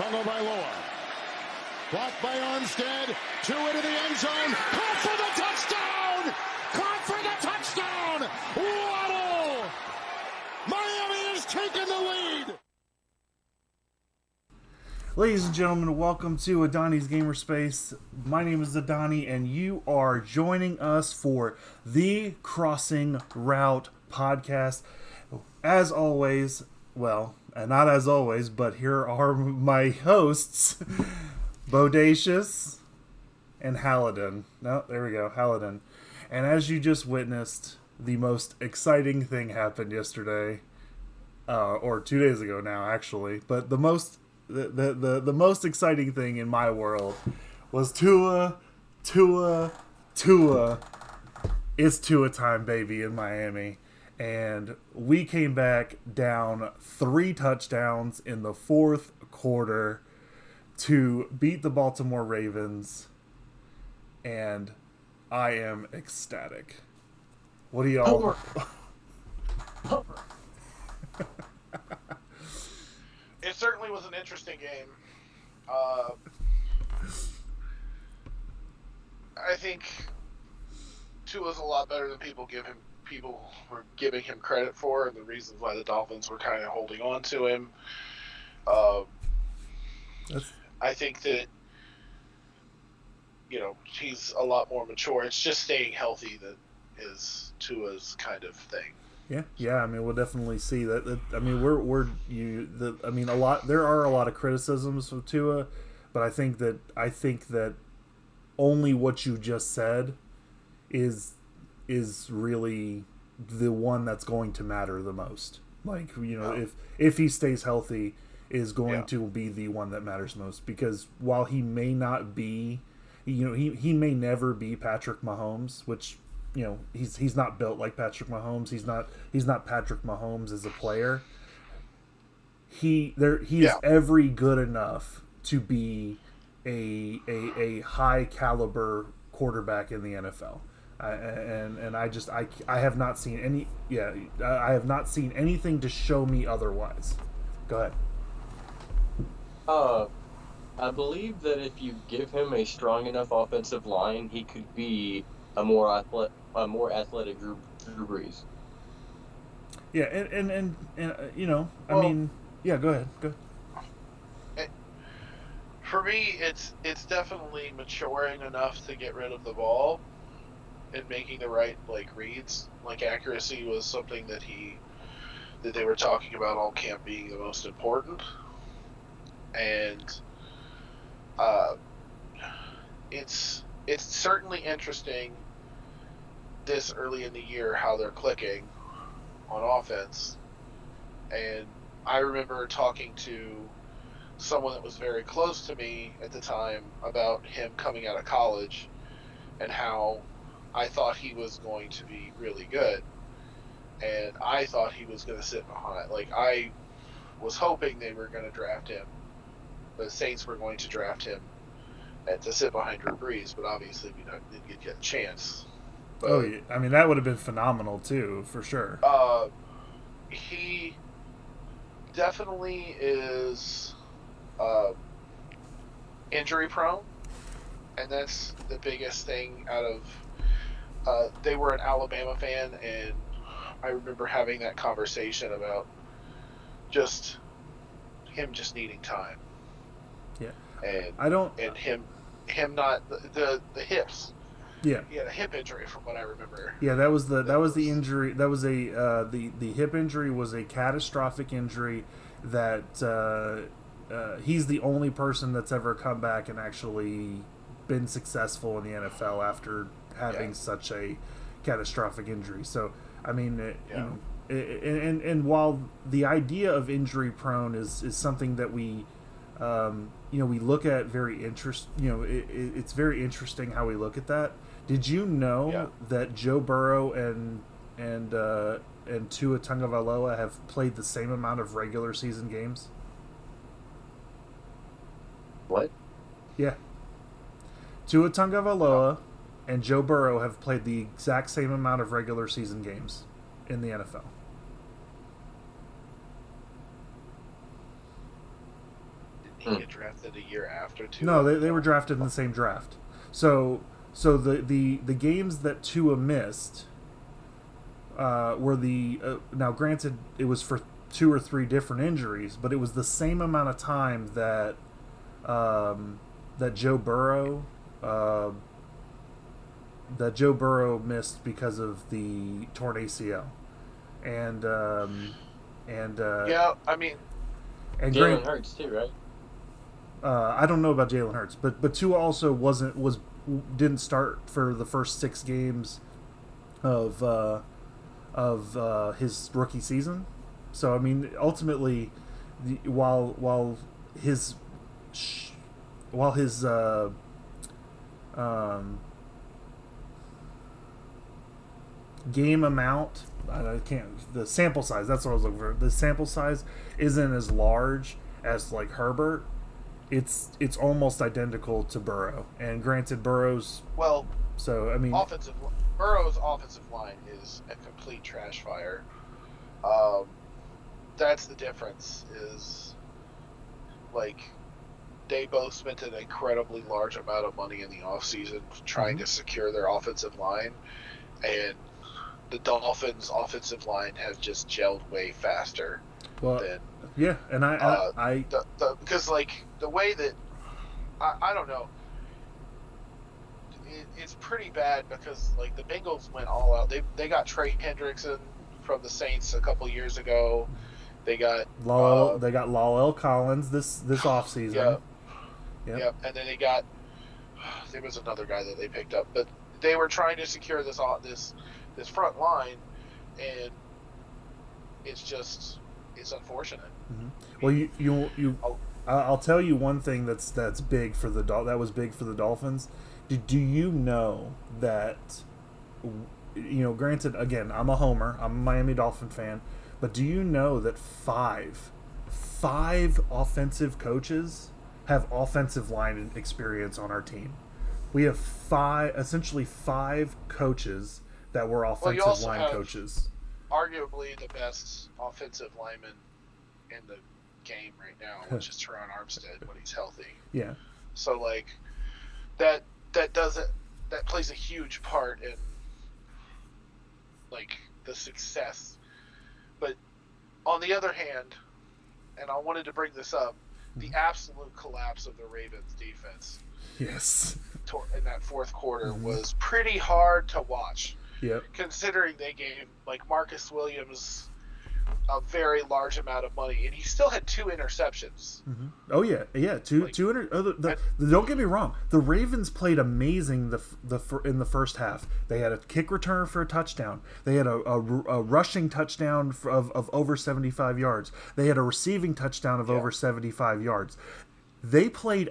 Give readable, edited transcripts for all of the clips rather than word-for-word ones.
Tagovailoa. Blocked by Armstead. 2 into the end zone. Caught for the touchdown! Caught for the touchdown! Waddle! Miami has taken the lead! Ladies and gentlemen, welcome to Adani's Gamer Space. My name is Adani, and you are joining us for the Crossing Route podcast. As always, well, not as always, but here are my hosts, Bodacious and Halladin. No, there we go, Halladin. And as you just witnessed, the most exciting thing happened yesterday, or 2 days ago now, actually. But the most exciting thing in my world was Tua. It's Tua time, baby, in Miami. And we came back down 3 touchdowns in the fourth quarter to beat the Baltimore Ravens. And I am ecstatic. What do y'all... It certainly was an interesting game. I think Tua's a lot better than people were giving him credit for, and the reasons why the Dolphins were kind of holding on to him. I think that, he's a lot more mature. It's just staying healthy that is Tua's kind of thing. Yeah. I mean, we'll definitely see that. I mean, a lot. There are a lot of criticisms of Tua, but I think that only what you just said is really the one that's going to matter the most. Like, if he stays healthy, is going to be the one that matters most, because while he may not be, he may never be Patrick Mahomes, which. He's not built like Patrick Mahomes. He's not Patrick Mahomes as a player. He is every good enough to be a high caliber quarterback in the NFL. I have not seen any. I have not seen anything to show me otherwise. Go ahead. I believe that if you give him a strong enough offensive line, he could be a more athletic Drew Brees. Yeah, and I mean, yeah. Go ahead. For me, it's definitely maturing enough to get rid of the ball and making the right reads. Like, accuracy was something that they were talking about all camp being the most important, and it's certainly interesting this early in the year how they're clicking on offense. And I remember talking to someone that was very close to me at the time about him coming out of college and how I thought he was going to be really good. And I thought he was going to sit behind. I was hoping they were going to draft him. The Saints were going to draft him to sit behind Drew Brees, but obviously we didn't get a chance. But, I mean, that would have been phenomenal too, for sure. He definitely is injury prone, and that's the biggest thing out of. They were an Alabama fan, and I remember having that conversation about him needing time. Yeah, and him not the hips. Yeah, he had a hip injury from what I remember. Yeah, that was the injury. That was the hip injury was a catastrophic injury that he's the only person that's ever come back and actually been successful in the NFL after having such a catastrophic injury. So I mean, and while the idea of injury prone is something that we we look at very it's very interesting how we look at that. Did you know that Joe Burrow and Tua Tagovailoa have played the same amount of regular season games? What? Yeah. Tua Tagovailoa and Joe Burrow have played the exact same amount of regular season games in the NFL. he get drafted a year after Tua? No, they were drafted in the same draft. So the games that Tua missed were now granted it was for 2 or 3 different injuries, but it was the same amount of time that Joe Burrow missed because of the torn ACL, and yeah, I mean, and Jalen Hurts too, right? I don't know about Jalen Hurts, but Tua also didn't start for the first 6 games of his rookie season. So I mean, ultimately, while his game amount, the sample size, that's what I was looking for. The sample size isn't as large as like Herbert. It's almost identical to Burrow, and granted, Burrow's so I mean, Burrow's offensive line is a complete trash fire. That's the difference. Is like they both spent an incredibly large amount of money in the offseason trying to secure their offensive line, and the Dolphins' offensive line has just gelled way faster than. Yeah, and I because like the way that I don't know, it's pretty bad because like the Bengals went all out. They got Trey Hendrickson from the Saints a couple years ago. They got La'el Collins this offseason. Yep. And then there was another guy that they picked up, but they were trying to secure this front line, and it's unfortunate. Mm-hmm. Well, I'll tell you one thing that's big for that was big for the Dolphins. Do you know that? Granted, again, I'm a homer. I'm a Miami Dolphin fan. But do you know that five offensive coaches have offensive line experience on our team? We have essentially five coaches that were offensive line coaches. Arguably the best offensive lineman in the game right now, which is Teron Armstead when he's healthy. Yeah. So like that plays a huge part in like the success. But on the other hand, and I wanted to bring this up, the absolute collapse of the Ravens defense. Yes. In that fourth quarter was pretty hard to watch. Yep. Considering they gave like Marcus Williams a very large amount of money, and he still had 2 interceptions. Mm-hmm. Oh yeah. Don't get me wrong. The Ravens played amazing in the first half. They had a kick return for a touchdown. They had a rushing touchdown of over 75 yards. They had a receiving touchdown of over 75 yards. They played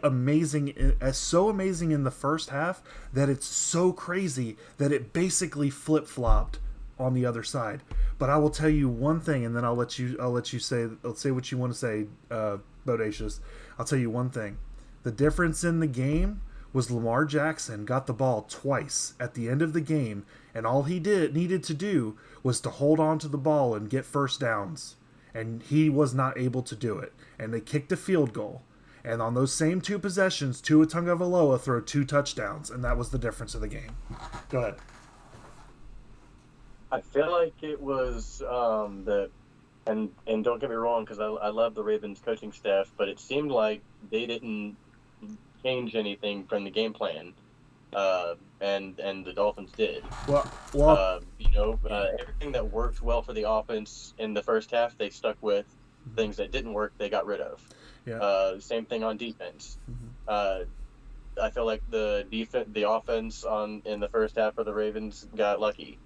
so amazing in the first half that it's so crazy that it basically flip-flopped on the other side. But I will tell you one thing, and then I'll let you say what you want to say, Bodacious. I'll tell you one thing. The difference in the game was Lamar Jackson got the ball twice at the end of the game, and all he needed to do was to hold on to the ball and get first downs. And he was not able to do it. And they kicked a field goal. And on those same 2 possessions, Tua Tagovailoa threw 2 touchdowns, and that was the difference of the game. Go ahead. I feel like it was and don't get me wrong, because I love the Ravens coaching staff, but it seemed like they didn't change anything from the game plan, and the Dolphins did. Everything that worked well for the offense in the first half, they stuck with. Things that didn't work, they got rid of. Yeah. Same thing on defense. I feel like the offense in the first half of the Ravens got lucky.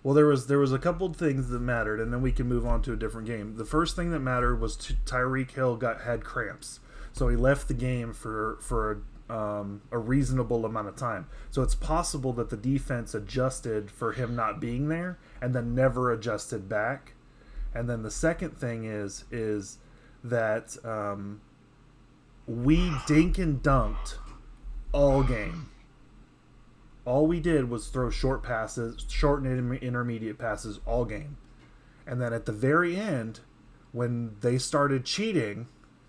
Well, there was a couple of things that mattered, and then we can move on to a different game. The first thing that mattered was Tyreek Hill had cramps, so he left the game for a reasonable amount of time. So it's possible that the defense adjusted for him not being there, and then never adjusted back. And then the second thing is that we dink and dunked all game. All we did was throw short and intermediate passes all game. And then at the very end, when they started cheating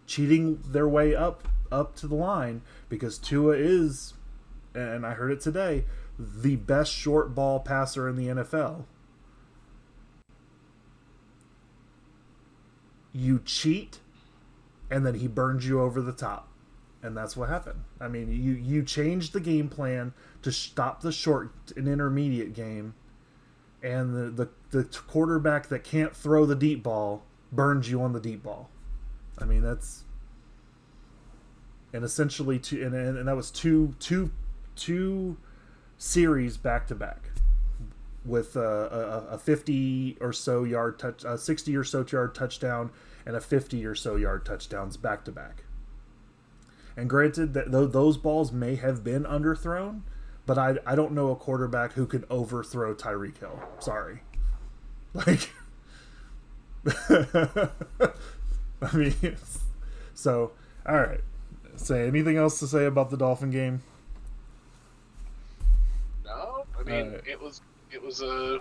cheating their way up to the line, because Tua is, and I heard it today, the best short ball passer in the NFL. You cheat, and then he burns you over the top. And that's what happened. I mean, you changed the game plan to stop the short and intermediate game, and the quarterback that can't throw the deep ball burns you on the deep ball. I mean, that's, and essentially and that was two series back to back with a 50 or so yard touch, a 60 or so yard touchdown, and a 50 or so yard touchdowns back to back. And granted that those balls may have been underthrown, but I don't know a quarterback who could overthrow Tyreek Hill. Sorry. Like, I mean, so, all right. Say anything else to say about the Dolphin game? No, I mean, it was a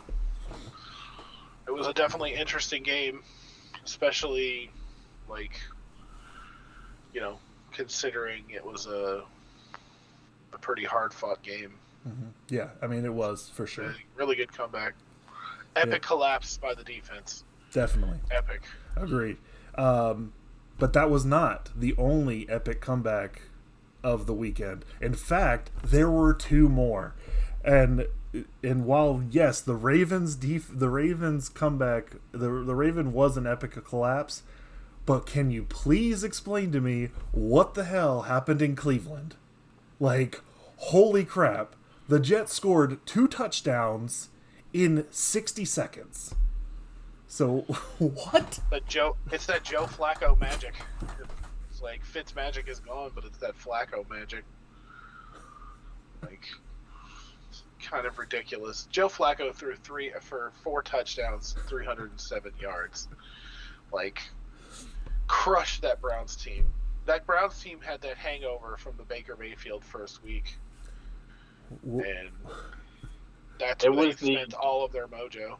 definitely interesting game, especially, like, you know, considering it was a pretty hard-fought game. Mm-hmm. Yeah, I mean, it was, for sure. Really good comeback. Epic collapse by the defense. Definitely. Epic. Agreed. But that was not the only epic comeback of the weekend. In fact, there were two more. And while, yes, the Ravens comeback, the Raven was an epic collapse, but can you please explain to me what the hell happened in Cleveland? Like, holy crap. The Jets scored 2 touchdowns in 60 seconds. So, what? It's that Joe Flacco magic. It's like Fitz magic is gone, but it's that Flacco magic. Like, it's kind of ridiculous. Joe Flacco threw 4 touchdowns, 307 yards. Like, crushed that Browns team. That Browns team had that hangover from the Baker Mayfield first week. And that's where they spent all of their mojo.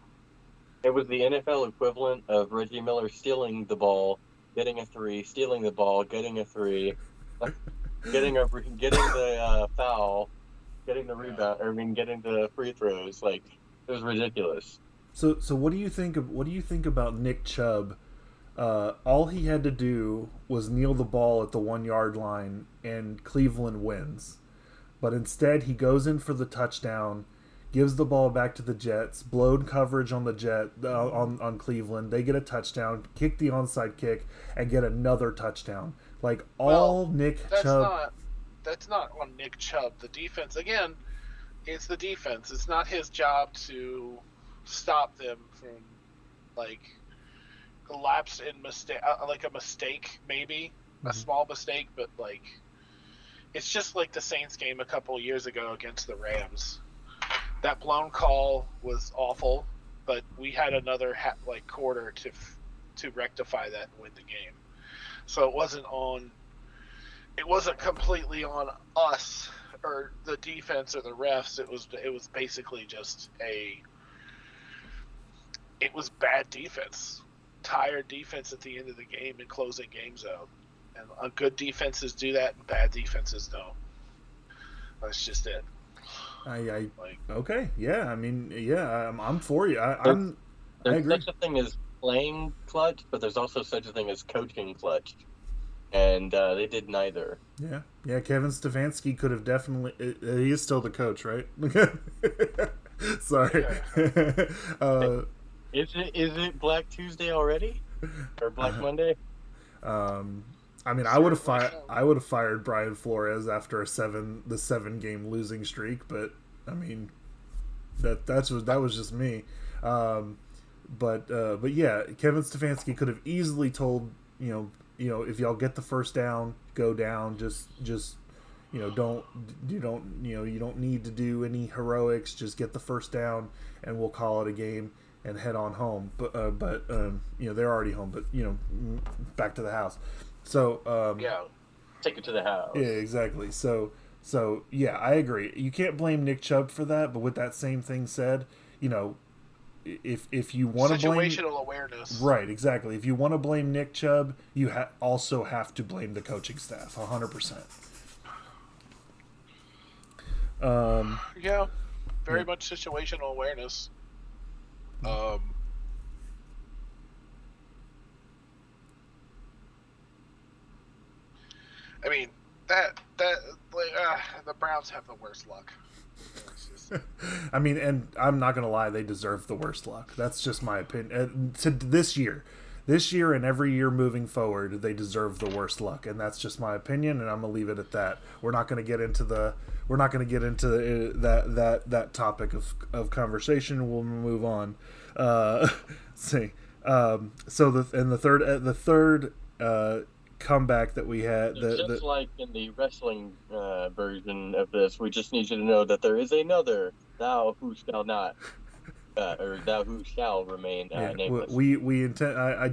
It was the NFL equivalent of Reggie Miller stealing the ball, getting a 3, stealing the ball, getting a 3, getting the foul, getting the rebound, getting the free throws. Like, it was ridiculous. So what do you think about Nick Chubb? All he had to do was kneel the ball at the 1 yard line, and Cleveland wins. But instead, he goes in for the touchdown, gives the ball back to the Jets, blowed coverage on the on Cleveland. They get a touchdown, kick the onside kick, and get another touchdown. Like, Nick Chubb. That's not on Nick Chubb. The defense, again, it's the defense. It's not his job to stop them from, like, lapse in mistake, like a mistake, maybe a small mistake, but like, it's just like the Saints game a couple years ago against the Rams. That blown call was awful, but we had another quarter to rectify that and win the game. So it wasn't completely on us or the defense or the refs. It was basically just it was bad defense. Tired defense at the end of the game and closing games out. And good defenses do that, and bad defenses don't. That's just it. Okay, yeah. I mean, yeah. I'm for you. I There's agree. such a thing as playing clutch, but there's also such a thing as coaching clutch, and they did neither. Yeah. Kevin Stefanski could have definitely. He is still the coach, right? Sorry. Is it Black Tuesday already, or Black Monday? I mean, I would have fired Brian Flores after the 7 game losing streak, but I mean, that was just me. But yeah, Kevin Stefanski could have easily told you know if y'all get the first down, go down. Just you don't need to do any heroics. Just get the first down, and we'll call it a game and head on home. But they're already home. But back to the house. So take it to the house. Yeah, exactly. So yeah, I agree. You can't blame Nick Chubb for that. But with that same thing said, if you want to blame situational awareness, right, exactly. If you want to blame Nick Chubb, you also have to blame the coaching staff 100%. Yeah, very much situational awareness. I mean that the Browns have the worst luck. I mean, and I'm not gonna lie, they deserve the worst luck. That's just my opinion. To this year and every year moving forward, they deserve the worst luck, and that's just my opinion. And I'm gonna leave it at that. We're not gonna get into that topic of conversation. We'll move on. See, so the third comeback that we had, just like in the wrestling version of this, we just need you to know that there is another thou who shall not, or thou who shall remain nameless. We intend. I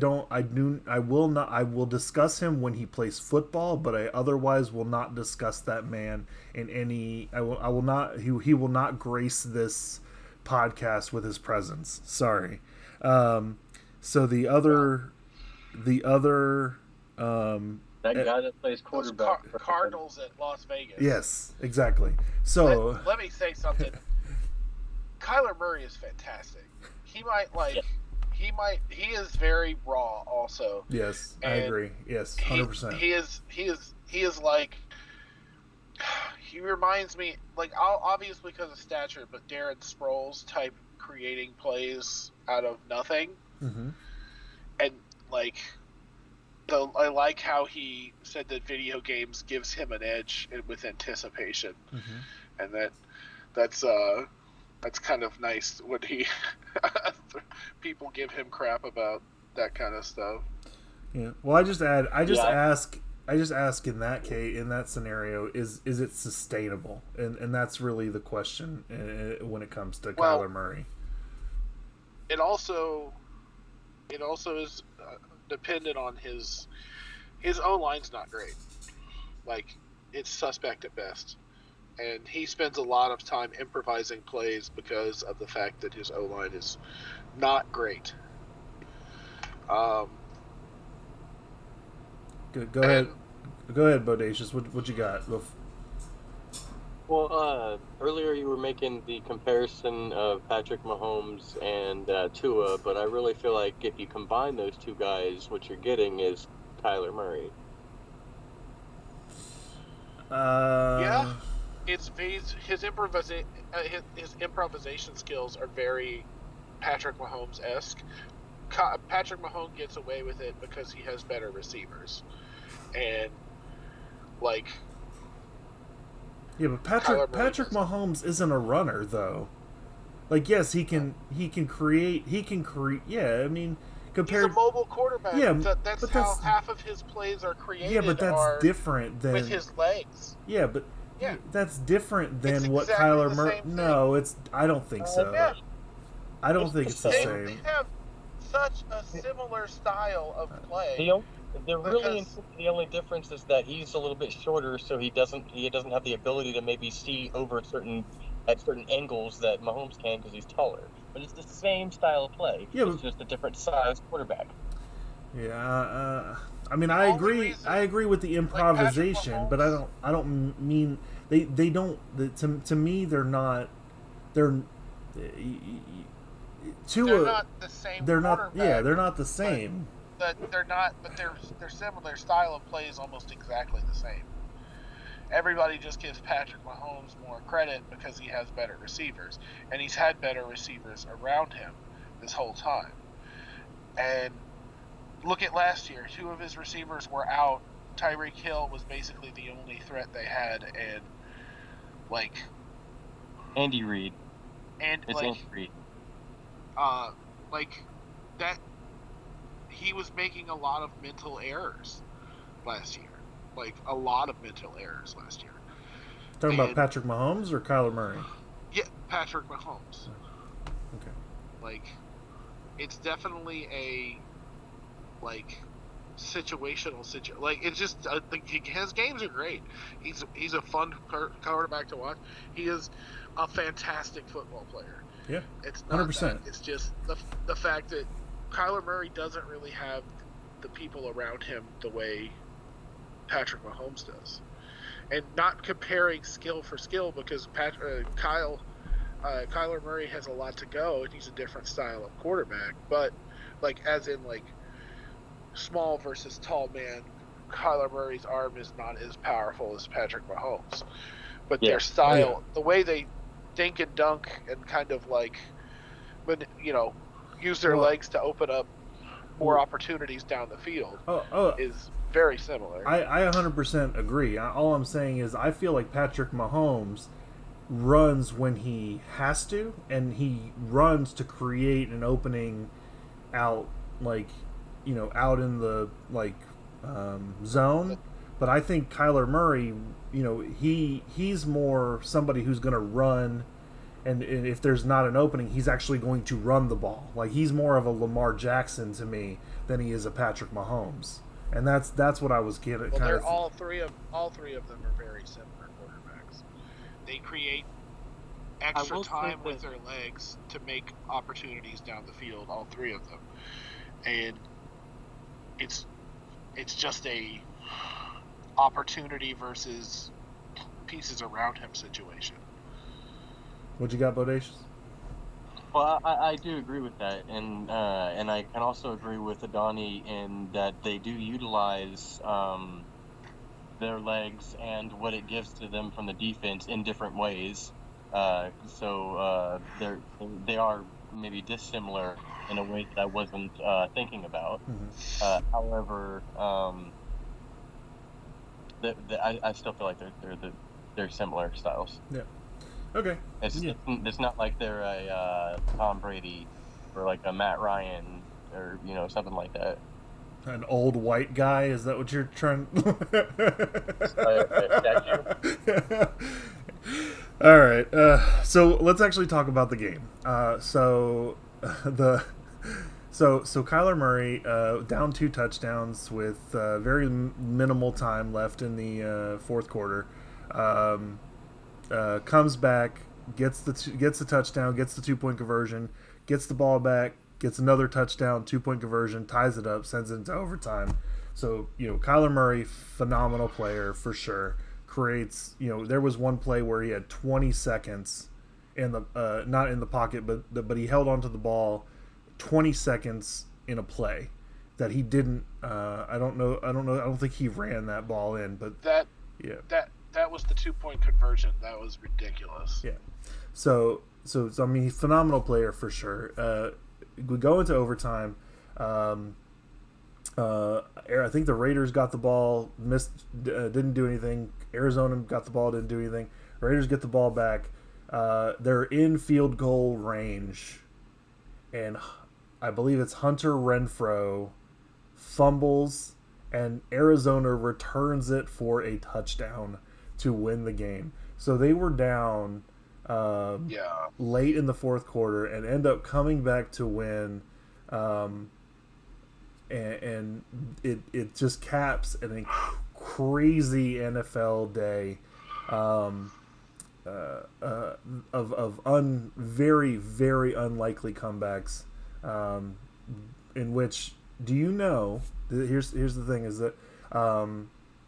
will discuss him when he plays football, but I otherwise will not discuss that man in any. I will not. He will not grace this podcast with his presence. Sorry. So the other. That guy that plays quarterback for Cardinals at Las Vegas. Yes, exactly. So let me say something. Kyler Murray is fantastic. He is very raw also. Yes, I agree. Yes, 100%. He is like, he reminds me, like, obviously because of stature, but Darren Sproles type creating plays out of nothing. Mm-hmm. And like, I like how he said that video games gives him an edge with anticipation, and that's kind of nice when he people give him crap about that kind of stuff. Yeah. Well, I just ask in that case, in that scenario, is it sustainable? And that's really the question when it comes to Kyler Murray. It also is dependent on his O-line's not great. Like, it's suspect at best. And he spends a lot of time improvising plays because of the fact that his O-line is not great. Go ahead, Bodacious. What you got? Well, earlier you were making the comparison of Patrick Mahomes and Tua, but I really feel like if you combine those two guys, what you're getting is Kyler Murray. Yeah, his improvisation skills are very Patrick Mahomes-esque. Patrick Mahomes gets away with it because he has better receivers, and like. Yeah, but Patrick Mahomes isn't a runner though. Like, yes, he can create. Yeah, I mean, compared. He's a mobile quarterback. Yeah, that's how half of his plays are created. Yeah, but that's different than with his legs. Yeah, but that's different than it's what exactly Kyler Murray. No, I don't think so. Yeah. I don't think it's the same. They have such a similar style of play. The only difference is that he's a little bit shorter, so he doesn't have the ability to maybe see over certain angles that Mahomes can because he's taller. But it's the same style of play. Yeah, it's just a different size quarterback. Yeah, I mean, I agree. I agree with the improvisation, like, but I don't mean they don't. To me, they're not. They're not the same. They're not. Yeah, they're not the same. But they're not. But they're similar. Their style of play is almost exactly the same. Everybody just gives Patrick Mahomes more credit because he has better receivers, and he's had better receivers around him this whole time. And look at last year. 2 of his receivers were out. Tyreek Hill was basically the only threat they had, and like Andy Reid. And it's like, Andy Reid. Like that. He was making a lot of mental errors last year. Like, a lot of mental errors last year. Talking about Patrick Mahomes or Kyler Murray? Yeah, Patrick Mahomes. Okay. Like, it's definitely a, like, like it's just his games are great. He's a fun quarterback to watch. He is a fantastic football player. Yeah, it's not 100%. It's just the fact that Kyler Murray doesn't really have the people around him the way Patrick Mahomes does, and not comparing skill for skill because Kyler Murray has a lot to go and he's a different style of quarterback, but like as in like small versus tall man, Kyler Murray's arm is not as powerful as Patrick Mahomes. But their style, the way they dink and dunk and kind of like, use their legs to open up more opportunities down the field is very similar. I 100% agree. All I'm saying is I feel like Patrick Mahomes runs when he has to, and he runs to create an opening out, like, out in the zone. But I think Kyler Murray, he's more somebody who's going to run, and if there's not an opening, he's actually going to run the ball. Like, he's more of a Lamar Jackson to me than he is a Patrick Mahomes, and that's what I was getting. Well, all three of them are very similar quarterbacks. They create extra time with their legs to make opportunities down the field. All three of them, and it's just a opportunity versus pieces around him situation. What you got, Bodacious? Well, I do agree with that, and I can also agree with Adani in that they do utilize their legs and what it gives to them from the defense in different ways. So they are maybe dissimilar in a way that I wasn't thinking about. Mm-hmm. However, I still feel like they're similar styles. Yeah. Okay. It's not like they're a Tom Brady or like a Matt Ryan or something like that. An old white guy? Is that what you're trying? All right. So let's actually talk about the game. So Kyler Murray down 2 touchdowns with very minimal time left in the fourth quarter. Comes back, gets the touchdown, gets the 2-point conversion, gets the ball back, gets another touchdown, 2-point conversion, ties it up, sends it into overtime. So Kyler Murray, phenomenal player for sure. Creates, there was one play where he had 20 seconds in the not in the pocket, but he held onto the ball 20 seconds in a play that he didn't. I don't think he ran that ball in, but that was the 2-point conversion. That was ridiculous. Yeah. So I mean, phenomenal player for sure. We go into overtime. I think the Raiders got the ball, didn't do anything. Arizona got the ball, didn't do anything. Raiders get the ball back. They're in field goal range, and I believe it's Hunter Renfrow fumbles, and Arizona returns it for a touchdown to win the game. So they were down late in the fourth quarter and end up coming back to win. And it just caps a crazy NFL day of very, very unlikely comebacks, in which, here's the thing, is that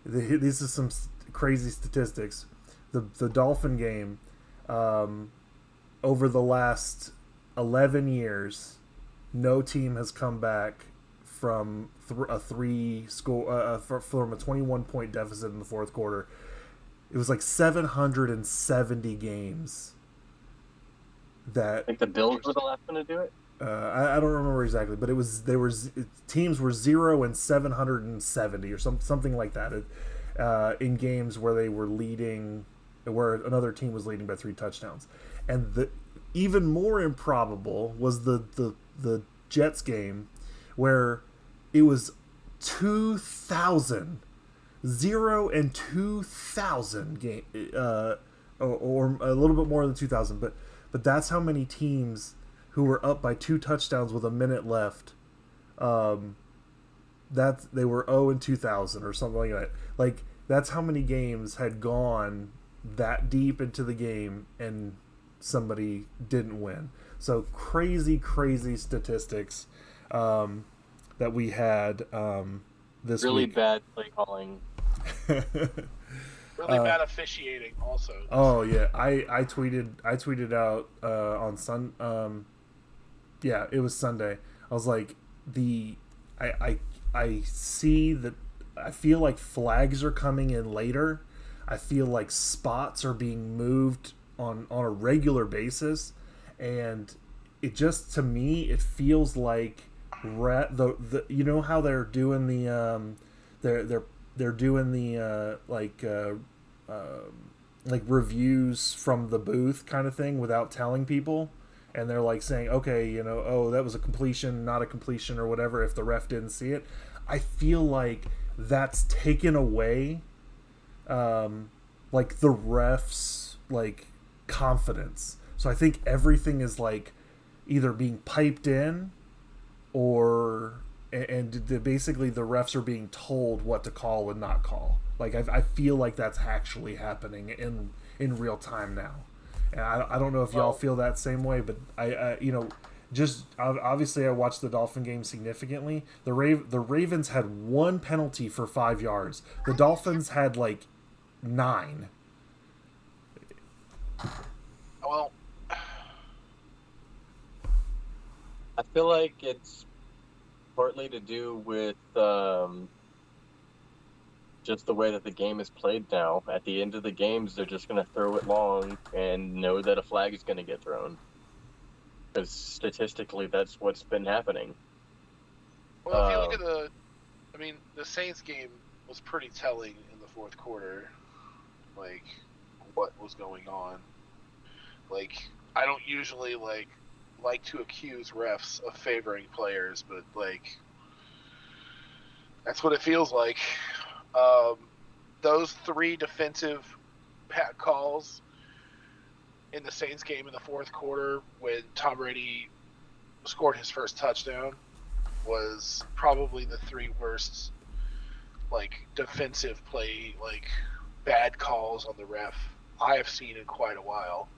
these are some crazy statistics. The Dolphin game, over the last 11 years, no team has come back from from a 21-point deficit in the fourth quarter. It was like 770 games. I think the Bills were the last one to do it. I don't remember exactly, but teams were 0 and 770 or something like that in games where they were leading, where another team was leading by 3 touchdowns. And the even more improbable was the Jets game, where it was 2,000, 0 and 2,000 game, or a little bit more than 2,000, but that's how many teams who were up by 2 touchdowns with a minute left they were 0 in 2000 or something like that. Like that's how many games had gone that deep into the game and somebody didn't win. So crazy statistics that we had this really week. bad play calling. Really bad officiating, also. Oh yeah, I tweeted out on it was Sunday. I was like I see that I feel like flags are coming in later. I feel like spots are being moved on a regular basis, and it just to me it feels like the you know how they're doing the they're doing the like reviews from the booth kind of thing without telling people, and they're like saying, okay, you know, oh, that was a completion, not a completion, or whatever, if the ref didn't see it. I feel like that's taken away like the refs like confidence. So I think everything is like either being piped in or basically the refs are being told what to call and not call. Like I feel like that's actually happening in real time now. And I don't know if y'all feel that same way, but I you know, just obviously I watched the Dolphin game significantly. The Ravens had 1 penalty for 5 yards. The Dolphins had like 9. Well, I feel like it's partly to do with just the way that the game is played now. At the end of the games, they're just going to throw it long and know that a flag is going to get thrown. Because statistically, that's what's been happening. well, if you look at the Saints game was pretty telling in the fourth quarter, like what was going on. Like I don't usually like to accuse refs of favoring players, but like that's what it feels like. Those 3 defensive pat calls in the Saints game in the fourth quarter when Tom Brady scored his first touchdown was probably the 3 worst like defensive play, like bad calls on the ref I have seen in quite a while.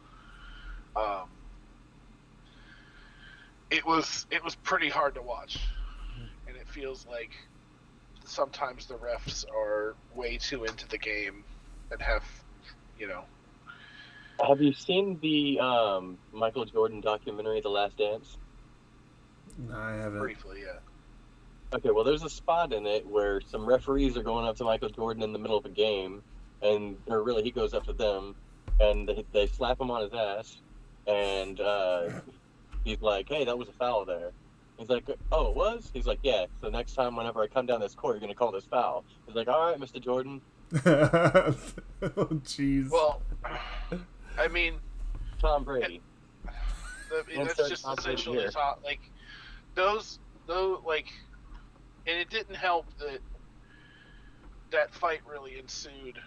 It was pretty hard to watch, and it feels like sometimes the refs are way too into the game and have, you know. Have you seen the Michael Jordan documentary, The Last Dance? No, I haven't. Briefly, yeah. Okay, well, there's a spot in it where some referees are going up to Michael Jordan in the middle of a game, or really he goes up to them, and they slap him on his ass, and he's like, hey, that was a foul there. He's like, oh, it was? He's like, yeah, so next time whenever I come down this court, you're going to call this foul. He's like, all right, Mr. Jordan. Oh, jeez. Well, I mean, Tom Brady. That's just essentially like those, like, and it didn't help that fight really ensued,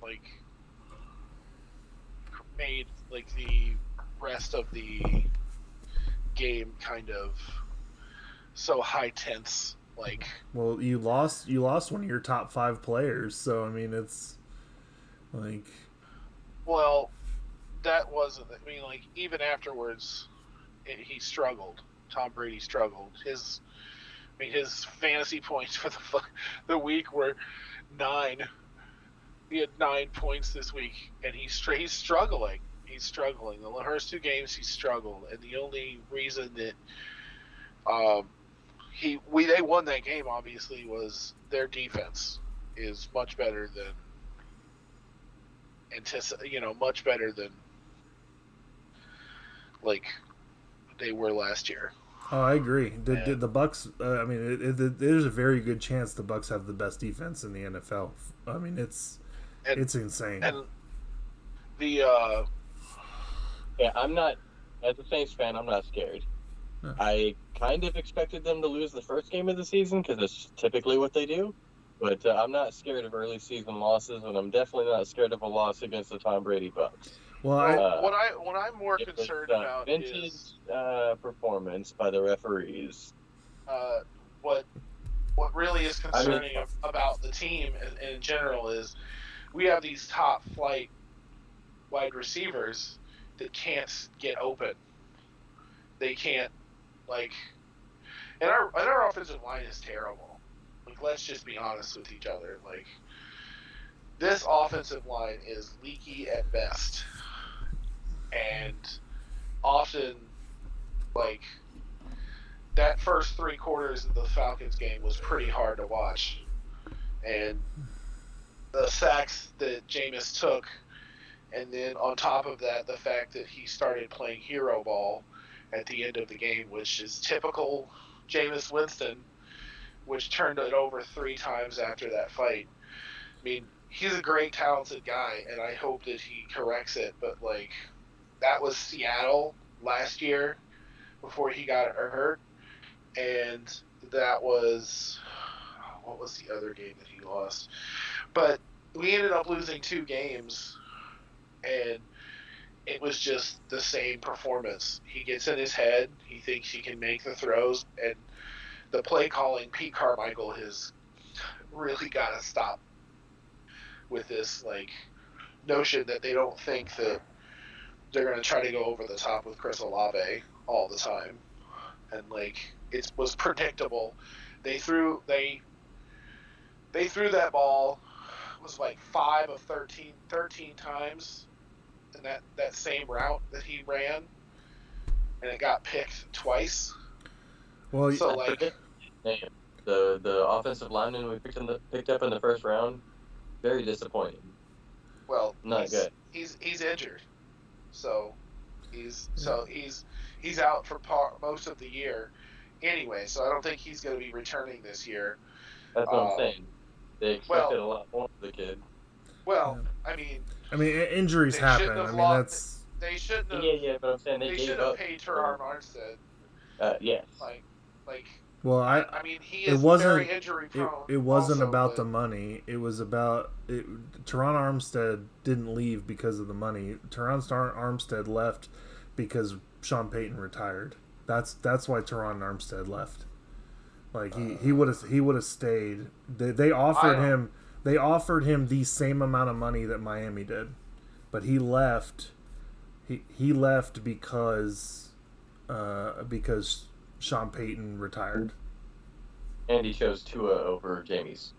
like, made like the rest of the game kind of so high tense. Like, well, you lost one of your top 5 players, so I mean it's like, well, that wasn't. I mean, like even afterwards, he struggled. Tom Brady struggled. His fantasy points for the week were 9. He had 9 points this week, and he's struggling. He's struggling. The first 2 games he struggled, and the only reason that they won that game obviously was their defense is much better than much better than like they were last year. Oh, I agree. Did the Bucks? I mean, there's a very good chance the Bucks have the best defense in the NFL. I mean, it's insane. And the yeah, I'm not, as a Saints fan, I'm not scared. Huh. I kind of expected them to lose the first game of the season because it's typically what they do. But I'm not scared of early season losses, and I'm definitely not scared of a loss against the Tom Brady Bucks. Well, what I'm more concerned about vintage is performance by the referees. What what really is concerning about the team in general is we have these top flight wide receivers that can't get open. They can't, like, and our offensive line is terrible. Like, let's just be honest with each other. Like, this offensive line is leaky at best, and often, like, that first 3 quarters of the Falcons game was pretty hard to watch, and the sacks that Jameis took, and then on top of that, the fact that he started playing hero ball at the end of the game, which is typical Jameis Winston, which turned it over 3 times after that fight. I mean, he's a great, talented guy, and I hope that he corrects it, but, like, that was Seattle last year before he got hurt, and that was, what was the other game that he lost? But we ended up losing 2 games, and it was just the same performance. He gets in his head, he thinks he can make the throws, and the play calling, Pete Carmichael has really got to stop with this, like, notion that they don't think that they're going to try to go over the top with Chris Olave all the time. And, like, it was predictable. They threw that ball, was like 5 of 13 times in that same route that he ran, and it got picked twice. Well, so, like, the offensive lineman we picked up in the first round, very disappointing. Well, not good. He's injured, so he's out for most of the year anyway. So I don't think he's going to be returning this year. That's what I'm saying. They expected a lot more of the kid. Well, I mean, injuries happen. I mean, that's they shouldn't have. Yeah, but I'm saying they should have paid Teron Armstead. Yes. Like. Well, I mean, he is very injury prone. It wasn't about the money. It was about Teron Armstead didn't leave because of the money. Teron Armstead left because Sean Payton retired. That's why Teron Armstead left. Like he would have stayed. They offered him the same amount of money that Miami did, but he left. He left because Sean Payton retired, and he chose Tua over Jameis.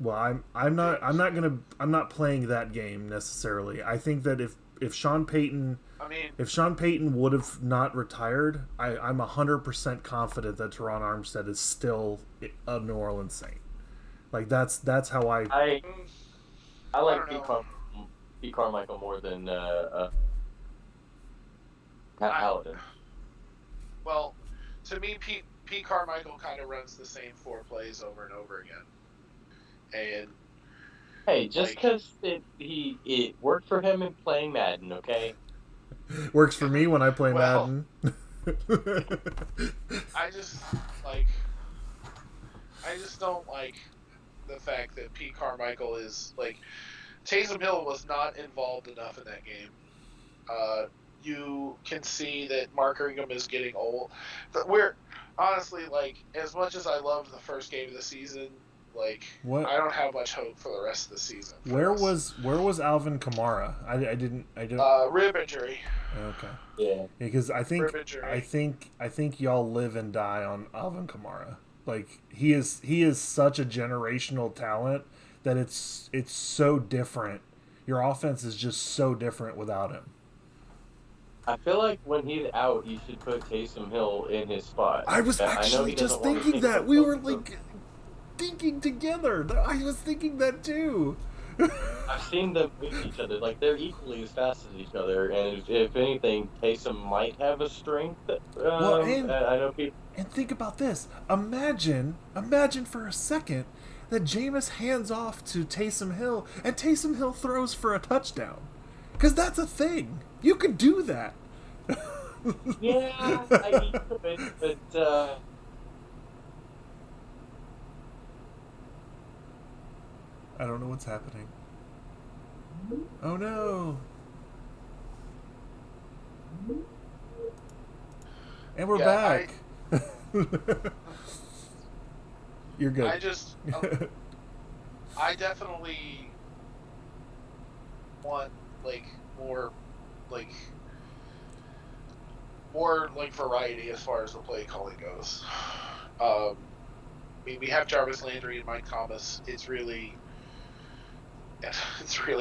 Well, I'm not playing that game necessarily. I think that if Sean Payton would have not retired, I'm 100% confident that Teron Armstead is still a New Orleans Saint. Like that's how I like Pete Carmichael more than Pat Paladin. Well, to me, Pete Carmichael kind of runs the same 4 plays over and over again. And hey, just because it worked for him in playing Madden, okay? Works for me when I play Madden. I just don't like the fact that Pete Carmichael is like Taysom Hill was not involved enough in that game. You can see that Mark Ingram is getting old. But we're honestly, like, as much as I loved the first game of the season, like, I don't have much hope for the rest of the season. Where was Alvin Kamara? I didn't. Rib injury. Okay. Yeah. Because I think y'all live and die on Alvin Kamara. Like he is such a generational talent that it's so different. Your offense is just so different without him. I feel like when he's out, you should put Taysom Hill in his spot. I was actually just thinking that. We were like thinking together. I was thinking that too. I've seen them beat each other. Like, they're equally as fast as each other. And if anything, Taysom might have a strength. I know people. And think about this. Imagine for a second that Jameis hands off to Taysom Hill, and Taysom Hill throws for a touchdown. Because that's a thing. You could do that. Yeah, I could, but I don't know what's happening. Oh no! And we're back. You're good. I definitely want like more like variety as far as the play calling goes. I mean, we have Jarvis Landry and Mike Thomas. It's really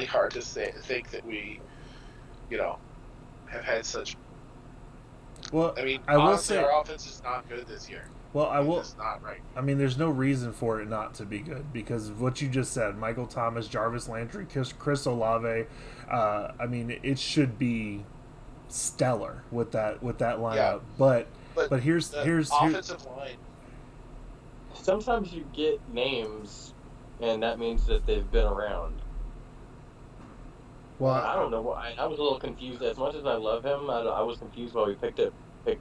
hard to think that we, have had such. Well, I mean, I will honestly, say, our offense is not good this year. well, I It's will. just not right. I mean, there's no reason for it not to be good because of what you just said. Michael Thomas, Jarvis Landry, Chris Olave. I mean, it should be stellar with that lineup. Yeah. But But here's the here's offensive line. Sometimes you get names, and that means that they've been around. well, I don't know. I was a little confused. As much as I love him, I was confused why we picked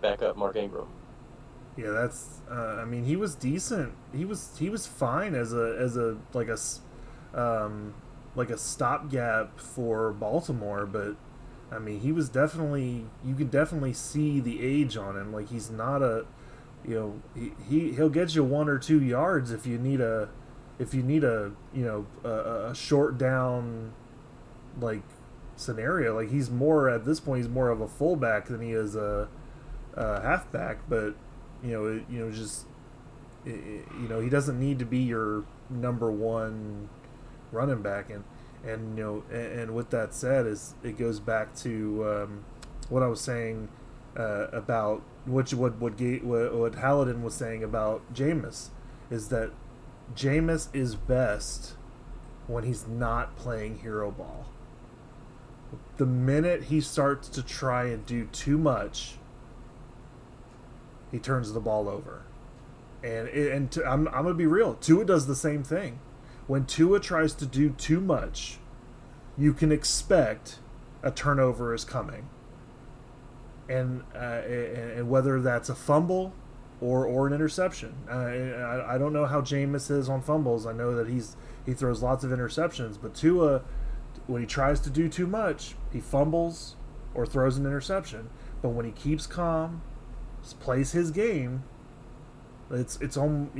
back up Mark Ingram. yeah, that's. I mean, he was decent. He was fine as a like a stopgap for Baltimore, but I mean, he was definitely. You could definitely see the age on him. Like he's not a. He'll get you 1 or 2 yards if you need a a short down like scenario. Like he's more at this point. He's more of a fullback than he is a halfback. But he doesn't need to be your number one running back. And with that said, it goes back to what I was saying about what Hallidan was saying about Jameis, is that Jameis is best when he's not playing hero ball. The minute he starts to try and do too much, he turns the ball over. I'm gonna be real. Tua does the same thing. When Tua tries to do too much, you can expect a turnover is coming. And whether that's a fumble or an interception. I don't know how Jameis is on fumbles. I know that he throws lots of interceptions, but Tua, when he tries to do too much, he fumbles or throws an interception. But when he keeps calm, plays his game, it's on.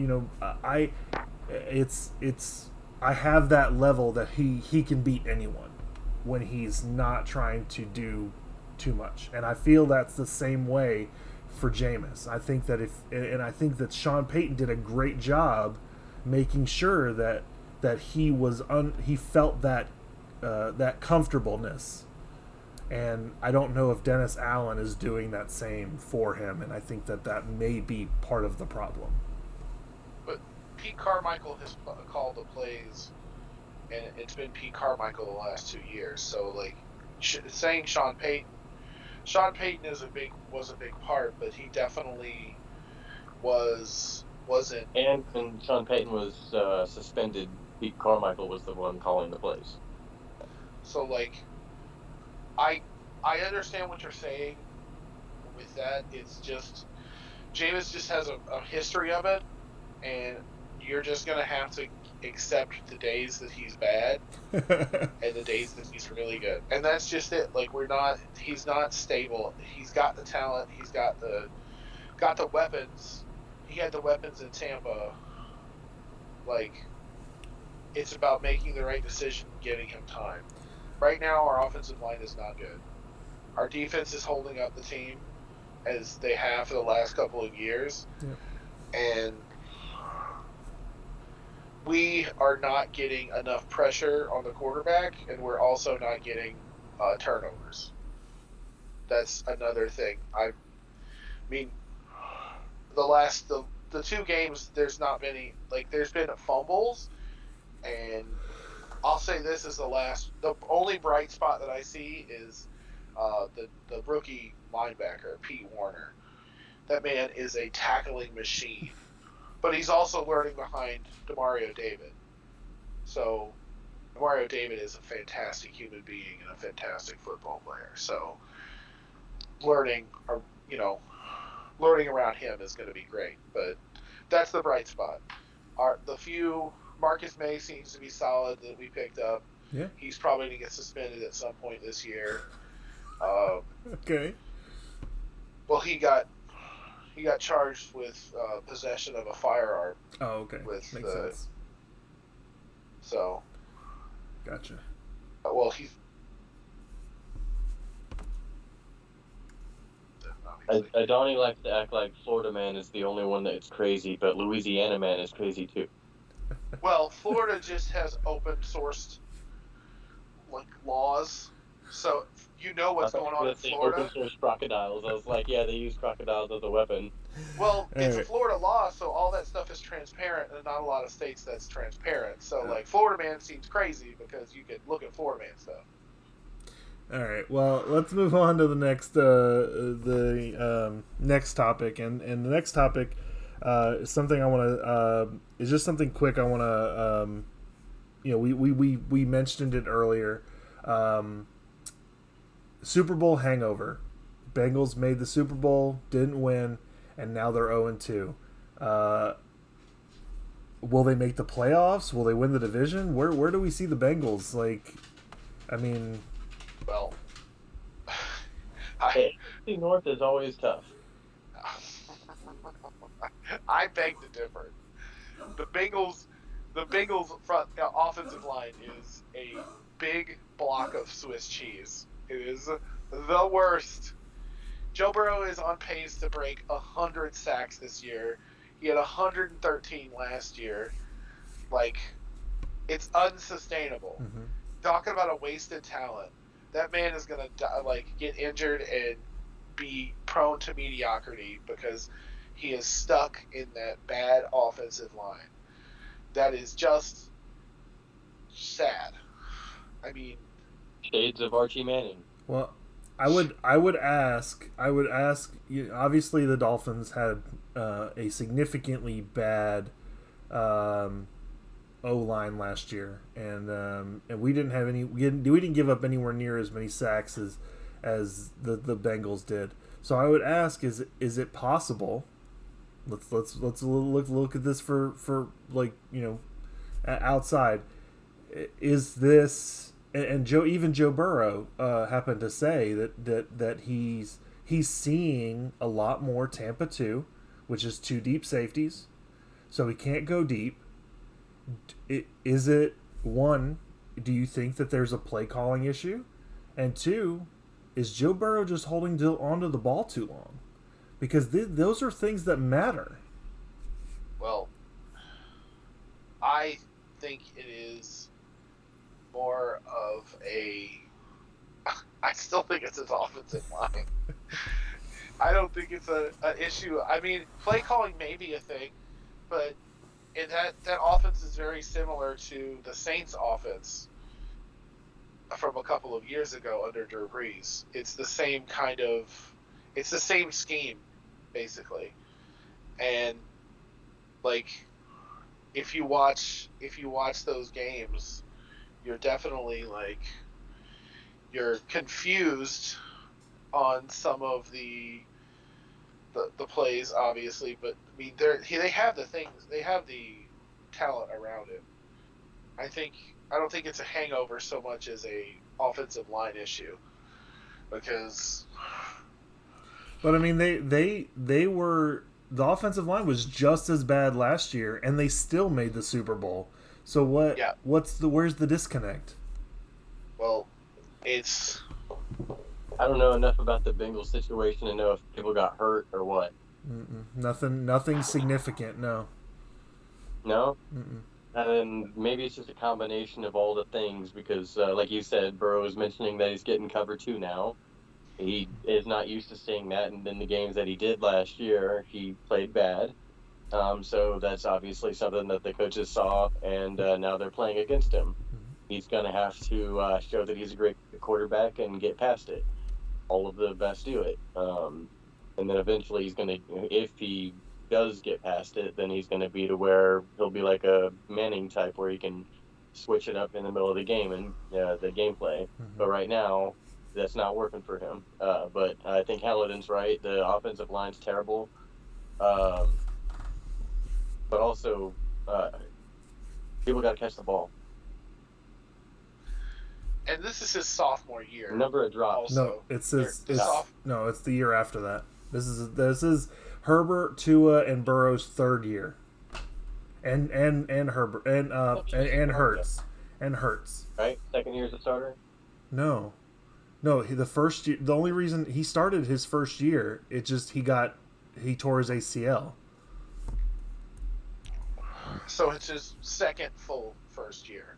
I have that level that he can beat anyone when he's not trying to do too much, and I feel that's the same way for Jameis. I think I think that Sean Payton did a great job making sure that he felt that comfortableness, and I don't know if Dennis Allen is doing that same for him, and I think that may be part of the problem. But Pete Carmichael has called the plays, and it's been Pete Carmichael the last 2 years. So like saying Sean Payton was a big part, but he definitely wasn't. And when Sean Payton was suspended, Pete Carmichael was the one calling the plays. So like, I understand what you're saying with that. It's just Jameis just has a history of it, and you're just gonna have to accept the days that he's bad and the days that he's really good, and that's just it. Like he's not stable. He's got the talent. He's got the weapons. He had the weapons in Tampa. Like, it's about making the right decision, getting him time. Right now, our offensive line is not good. Our defense is holding up the team as they have for the last couple of years, and we are not getting enough pressure on the quarterback, and we're also not getting turnovers. That's another thing. I mean, the 2 games, there's not many, like, there's been fumbles, and I'll say this is the only bright spot that I see is the rookie linebacker, Pete Warner. That man is a tackling machine. But he's also learning behind Demario David. So Demario David is a fantastic human being and a fantastic football player. So learning around him is going to be great. But that's the bright spot. Marcus May seems to be solid that we picked up. Yeah. He's probably going to get suspended at some point this year. Okay. Well, he got He got charged with possession of a firearm. Oh, okay. Makes sense. So. Gotcha. Well, he's. Donnie likes to act like Florida man is the only one that's crazy, but Louisiana man is crazy too. Well, Florida just has open sourced laws, so you know what's going on in Florida. Open source crocodiles. I was like, yeah, they use crocodiles as a weapon. Well, it's a Florida law, so all that stuff is transparent, and not a lot of states that's transparent. So, Florida man seems crazy because you can look at Florida man stuff. All right. Well, let's move on to the next topic, and the next topic is something I want to is just something quick. I want to we mentioned it earlier. Super Bowl hangover. Bengals made the Super Bowl, didn't win, and now they're 0-2. Will they make the playoffs? Will they win the division? Where do we see the Bengals? Well, the North is always tough. I beg to differ. The Bengals front offensive line is a big block of Swiss cheese. It is the worst. Joe Burrow is on pace to break 100 sacks this year. He had 113 last year. It's unsustainable. Mm-hmm. Talking about a wasted talent. That man is going to get injured and be prone to mediocrity because he is stuck in that bad offensive line. That is just sad. I mean, shades of Archie Manning. Well, I would ask. Obviously, the Dolphins had a significantly bad O-line last year, and we didn't have any. We didn't give up anywhere near as many sacks as the Bengals did. So I would ask: Is it possible? Let's look at this for outside. Is this and Joe Burrow happened to say that he's seeing a lot more Tampa 2, which is 2 deep safeties, so he can't go deep. Is it one? Do you think that there's a play calling issue? And 2, is Joe Burrow just holding onto the ball too long? Because those are things that matter. Well, I think it is more of a. I still think it's his offensive line. I don't think it's an issue. I mean, play calling may be a thing, but that offense is very similar to the Saints' offense from a couple of years ago under Drew Brees. It's the same it's the same scheme, basically. And if you watch those games, you're definitely you're confused on some of the plays, obviously, but I mean they have the talent around it. I don't think it's a hangover so much as a offensive line issue, because. But I mean, they were, the offensive line was just as bad last year, and they still made the Super Bowl. So what? Yeah. Where's the disconnect? Well, I don't know enough about the Bengals situation to know if people got hurt or what. Nothing significant. No. No. Mm-mm. And then maybe it's just a combination of all the things because, like you said, Burrow is mentioning that he's getting cover 2 now. He is not used to seeing that, and in the games that he did last year, he played bad. So that's obviously something that the coaches saw, and now they're playing against him. He's going to have to show that he's a great quarterback and get past it. All of the best do it. And then eventually he's going to, if he does get past it, then he's going to be to where he'll be like a Manning type where he can switch it up in the middle of the game and the gameplay. Mm-hmm. But right now, that's not working for him. But I think Hallidan's right. The offensive line's terrible. But also, people got to catch the ball. And this is his sophomore year. Number of drops. No, it's the year after that. This is Herbert, Tua, and Burrow's third year, and Herbert and Hurts and Hurts. Right, second year as a starter. No, the first year. The only reason he started his first year, it just he tore his ACL. So it's his second full first year.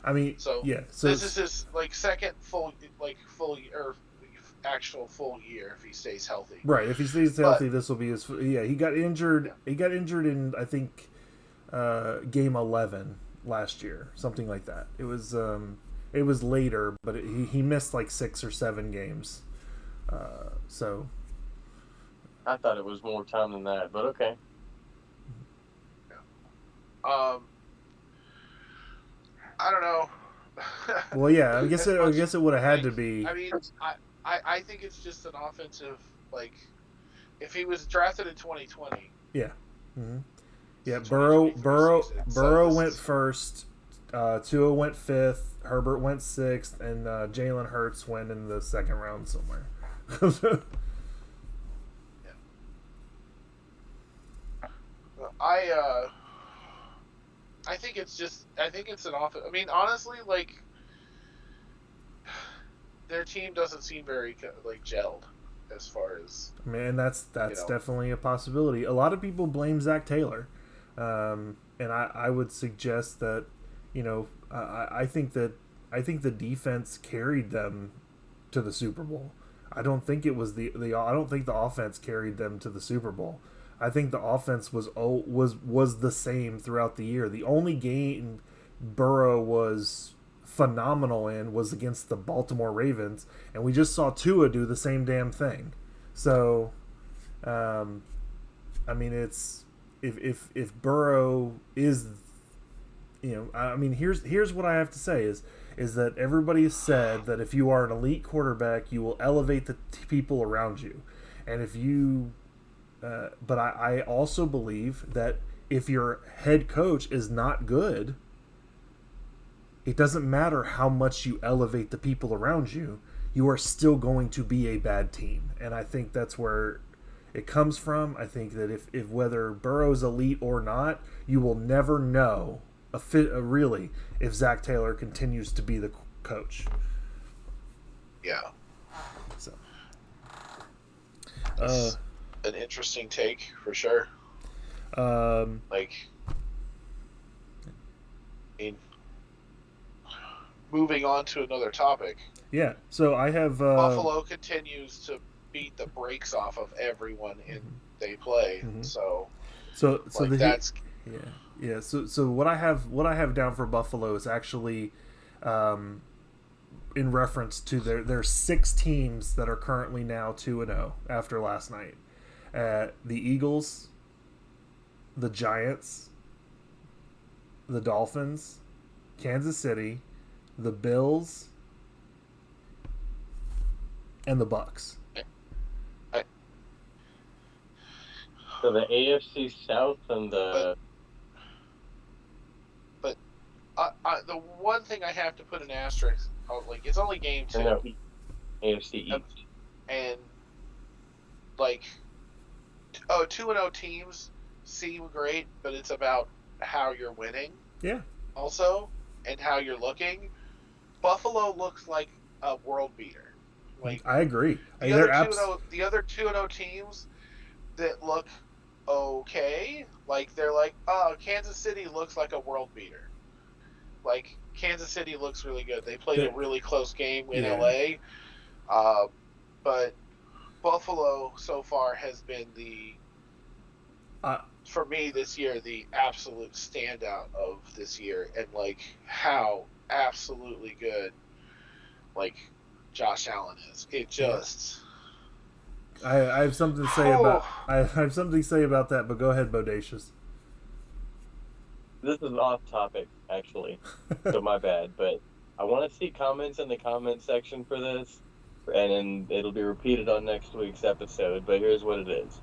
I mean, so yeah. So this is his second full or actual full year if he stays healthy. Right. If he stays healthy, this will be his. Yeah, he got injured. Yeah. He got injured in I think game 11 last year, something like that. It was later, but he missed like 6 or 7 games. So I thought it was more time than that, but okay. I don't know. Well, yeah, I guess it would have had to be. I mean, I think it's just an offensive, like, if he was drafted in 2020. Yeah. Mm-hmm. Yeah, Burrow went first, Tua went 5th, Herbert went 6th, and Jalen Hurts went in the second round somewhere. I think it's an offense. I mean, honestly, like, their team doesn't seem very like gelled as far as. I mean, that's definitely a possibility. A lot of people blame Zach Taylor, and I would suggest that, I think the defense carried them to the Super Bowl. I don't think it was I don't think the offense carried them to the Super Bowl. I think the offense was the same throughout the year. The only game Burrow was phenomenal in was against the Baltimore Ravens, and we just saw Tua do the same damn thing. So, I mean, it's if Burrow is, I mean, here's what I have to say is that everybody has said that if you are an elite quarterback, you will elevate the people around you, and if you but I also believe that if your head coach is not good, it doesn't matter how much you elevate the people around you, you are still going to be a bad team. And I think that's where it comes from. I think that if whether Burrow's elite or not, you will never know really if Zach Taylor continues to be the coach. Yeah. So. An interesting take for sure. Moving on to another topic. Yeah. So I have Buffalo continues to beat the brakes off of everyone they play. Mm-hmm. So that's yeah. So what I have down for Buffalo is actually in reference to their 6 teams that are currently now 2-0 after last night. The Eagles, the Giants, the Dolphins, Kansas City, the Bills, and the Bucks. So the AFC South and the... But the one thing I have to put an asterisk on, like, it's only game 2. No, AFC East. And, like... 2-0 teams seem great, but it's about how you're winning. Yeah. Also, and how you're looking. Buffalo looks like a world beater. Like, I agree. The other 2-0 teams that look okay, like, they're like, oh, Kansas City looks like a world beater. Like, Kansas City looks really good. They played a really close game in LA. But Buffalo so far has been for me this year, the absolute standout of this year, and like how absolutely good like Josh Allen is. It just I have something to say about that, but go ahead, Bodacious. This is off topic, actually, so my bad, but I want to see comments in the comment section for this. And then it'll be repeated on next week's episode, but here's what it is.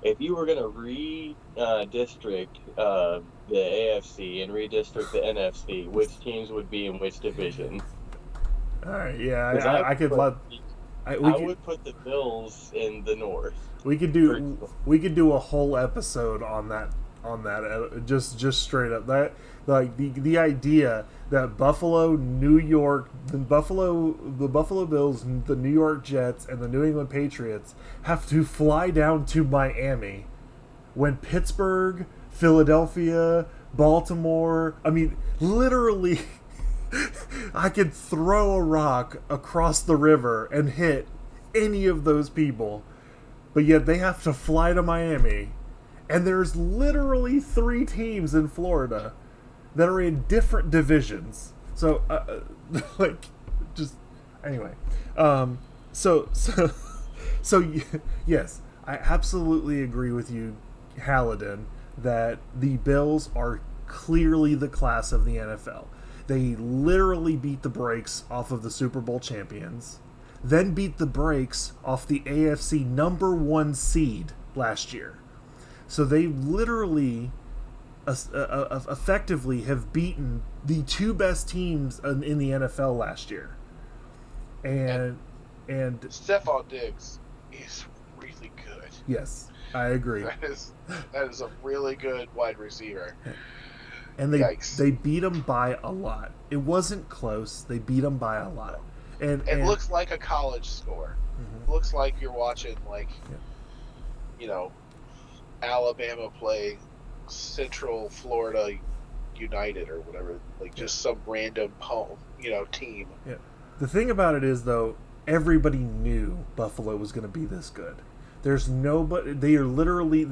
If you were going to redistrict the AFC and redistrict the NFC, which teams would be in which division? All right, yeah, I could let... I would put the Bills in the North. We could do a whole episode on that just straight up that, like, the idea that Buffalo, New York, the Buffalo Bills, the New York Jets, and the New England Patriots have to fly down to Miami when Pittsburgh, Philadelphia, Baltimore, I mean, literally I could throw a rock across the river and hit any of those people, but yet they have to fly to Miami, and there's literally 3 teams in Florida that are in different divisions. So, like, just anyway. So yes, I absolutely agree with you, Hallidan, that the Bills are clearly the class of the NFL. They literally beat the brakes off of the Super Bowl champions, then beat the brakes off the AFC number 1 seed last year. So they literally effectively have beaten the 2 best teams in the NFL last year. And Stephon Diggs is really good. Yes, I agree. That is a really good wide receiver. And they beat them by a lot. It wasn't close. They beat them by a lot. And it looks like a college score. Mm-hmm. Looks like you're watching, like, Alabama play Central Florida United or whatever, like just some random home, team. Yeah. The thing about it is, though, everybody knew Buffalo was going to be this good. There's nobody. They were literally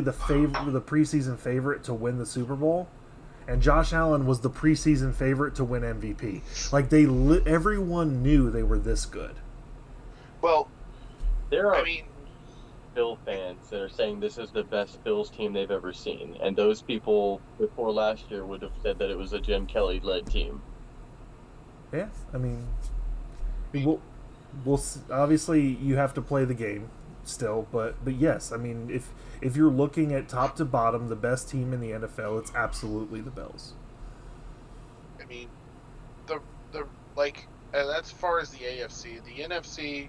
the preseason favorite to win the Super Bowl, and Josh Allen was the preseason favorite to win MVP. Like, everyone knew they were this good. Well, there are Bill fans that are saying this is the best Bills team they've ever seen, and those people before last year would have said that it was a Jim Kelly led team. Yeah, I mean, we'll obviously you have to play the game still, but yes, I mean, if you're looking at top to bottom, the best team in the NFL, it's absolutely the Bills. I mean, the like, and that's as far as the AFC, the NFC.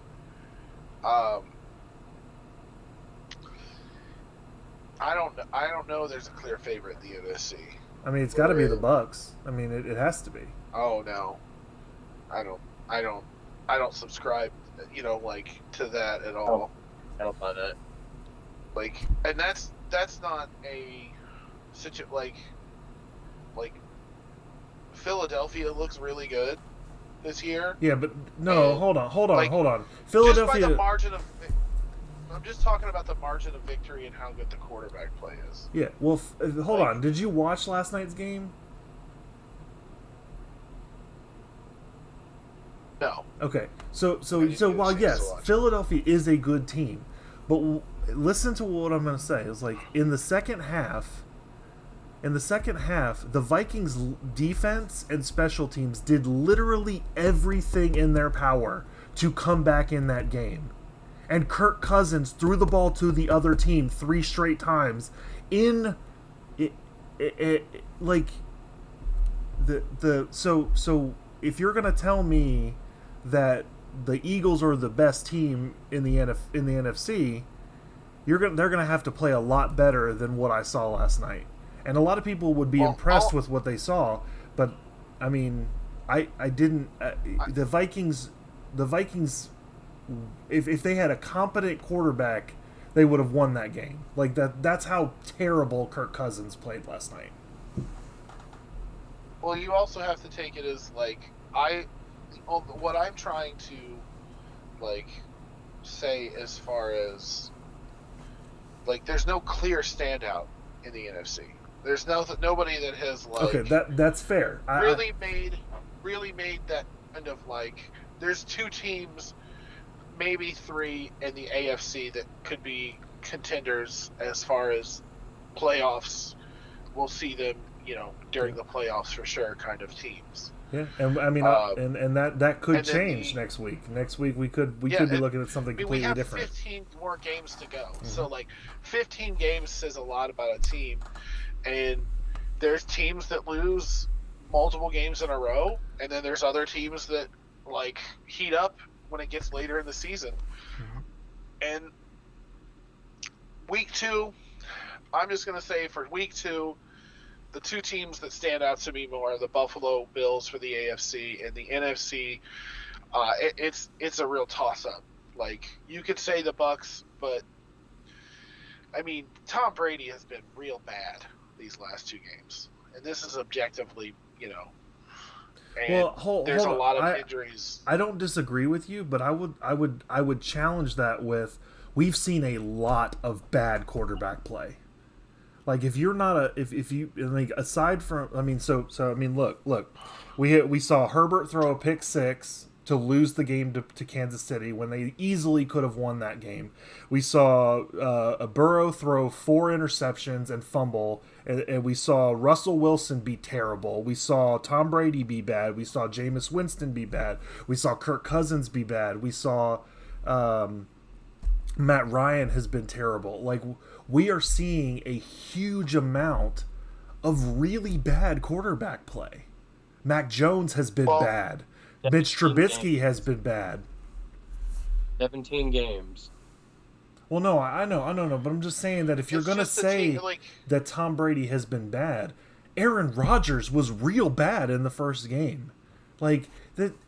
I don't know. There's a clear favorite in the NFC. I mean, it's got to be the Bucks. I mean, it has to be. Oh no, I don't subscribe, to that at all. I don't buy that. Like, and that's not a like Philadelphia looks really good this year. Yeah, but no, and, hold on. Philadelphia. Just by the margin of, I'm just talking about the margin of victory and how good the quarterback play is. Yeah, well, hold on. Did you watch last night's game? No. Okay, so while yes, Philadelphia is a good team, but listen to what I'm going to say. It's like in the second half, the Vikings defense and special teams did literally everything in their power to come back in that game. And Kirk Cousins threw the ball to the other team 3 straight times so if you're going to tell me that the Eagles are the best team in the NFC, they're going to have to play a lot better than what I saw last night. And a lot of people would be impressed with what they saw, but I mean, I didn't. The Vikings, if they had a competent quarterback, they would have won that game. Like that. That's how terrible Kirk Cousins played last night. Well, you also have to take it as what I'm trying to say as far as there's no clear standout in the NFC. There's nobody that has okay, that's fair. Really made that kind of there's 2 teams, maybe 3 in the AFC that could be contenders as far as playoffs. We'll see them, during the playoffs for sure, kind of teams. Yeah, and I mean, and that could change next week. Next week we could be looking at something completely different. We have 15 more games to go, so 15 games says a lot about a team, and there's teams that lose multiple games in a row, and then there's other teams that heat up when it gets later in the season. Mhm. And week 2, I'm just going to say for week 2, the two teams that stand out to me more are the Buffalo Bills for the AFC and the NFC. It's a real toss-up. Like, you could say the Bucks, but I mean, Tom Brady has been real bad these last 2 games, and this is objectively, and Well, there's hold a on. lot of injuries. I don't disagree with you, but I would challenge that with we've seen a lot of bad quarterback play. Like if you're not a if you like aside from look we saw Herbert throw a pick 6 to lose the game to Kansas City when they easily could have won that game. We saw a Burrow throw 4 interceptions and fumble, and we saw Russell Wilson be terrible. We saw Tom Brady be bad. We saw Jameis Winston be bad. We saw Kirk Cousins be bad. We saw Matt Ryan has been terrible. Like, we are seeing a huge amount of really bad quarterback play. Mac Jones has been bad. Mitch Trubisky has been bad. 17 games. Well, no, I know, but I'm just saying that if you're going to say that Tom Brady has been bad, Aaron Rodgers was real bad in the first game. Like,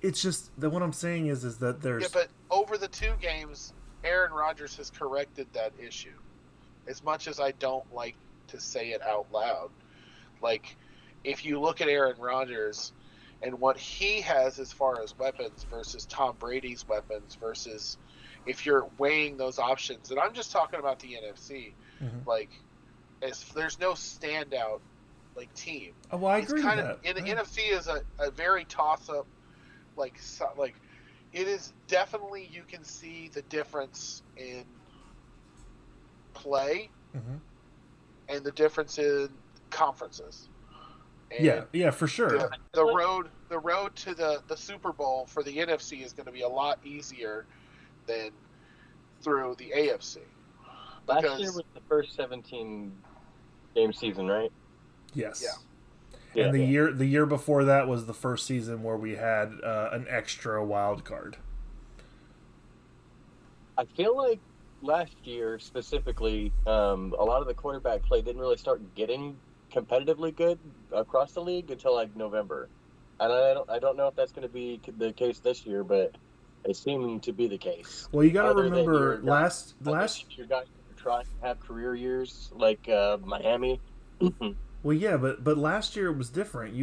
it's just that what I'm saying is that there's... Yeah, but over the 2 games, Aaron Rodgers has corrected that issue. As much as I don't like to say it out loud. Like, if you look at Aaron Rodgers and what he has as far as weapons versus Tom Brady's weapons versus if you're weighing those options, and I'm just talking about the NFC, like, there's no standout, like, team. Oh, well, I agree with that. NFC is a very toss-up, like, it is definitely, you can see the difference in play and the difference in conferences. And yeah, for sure. The road to the Super Bowl for the NFC is going to be a lot easier than through the AFC. Last year was the first 17 game season, right? Yes. Yeah. And the year before that was the first season where we had an extra wild card. I feel like last year specifically, a lot of the quarterback play didn't really start getting competitively good across the league until like November, and I don't know if that's going to be the case this year, but it seemed to be the case. Well, you got to remember last your guys try to have career years like Miami. Well, yeah, but last year it was different.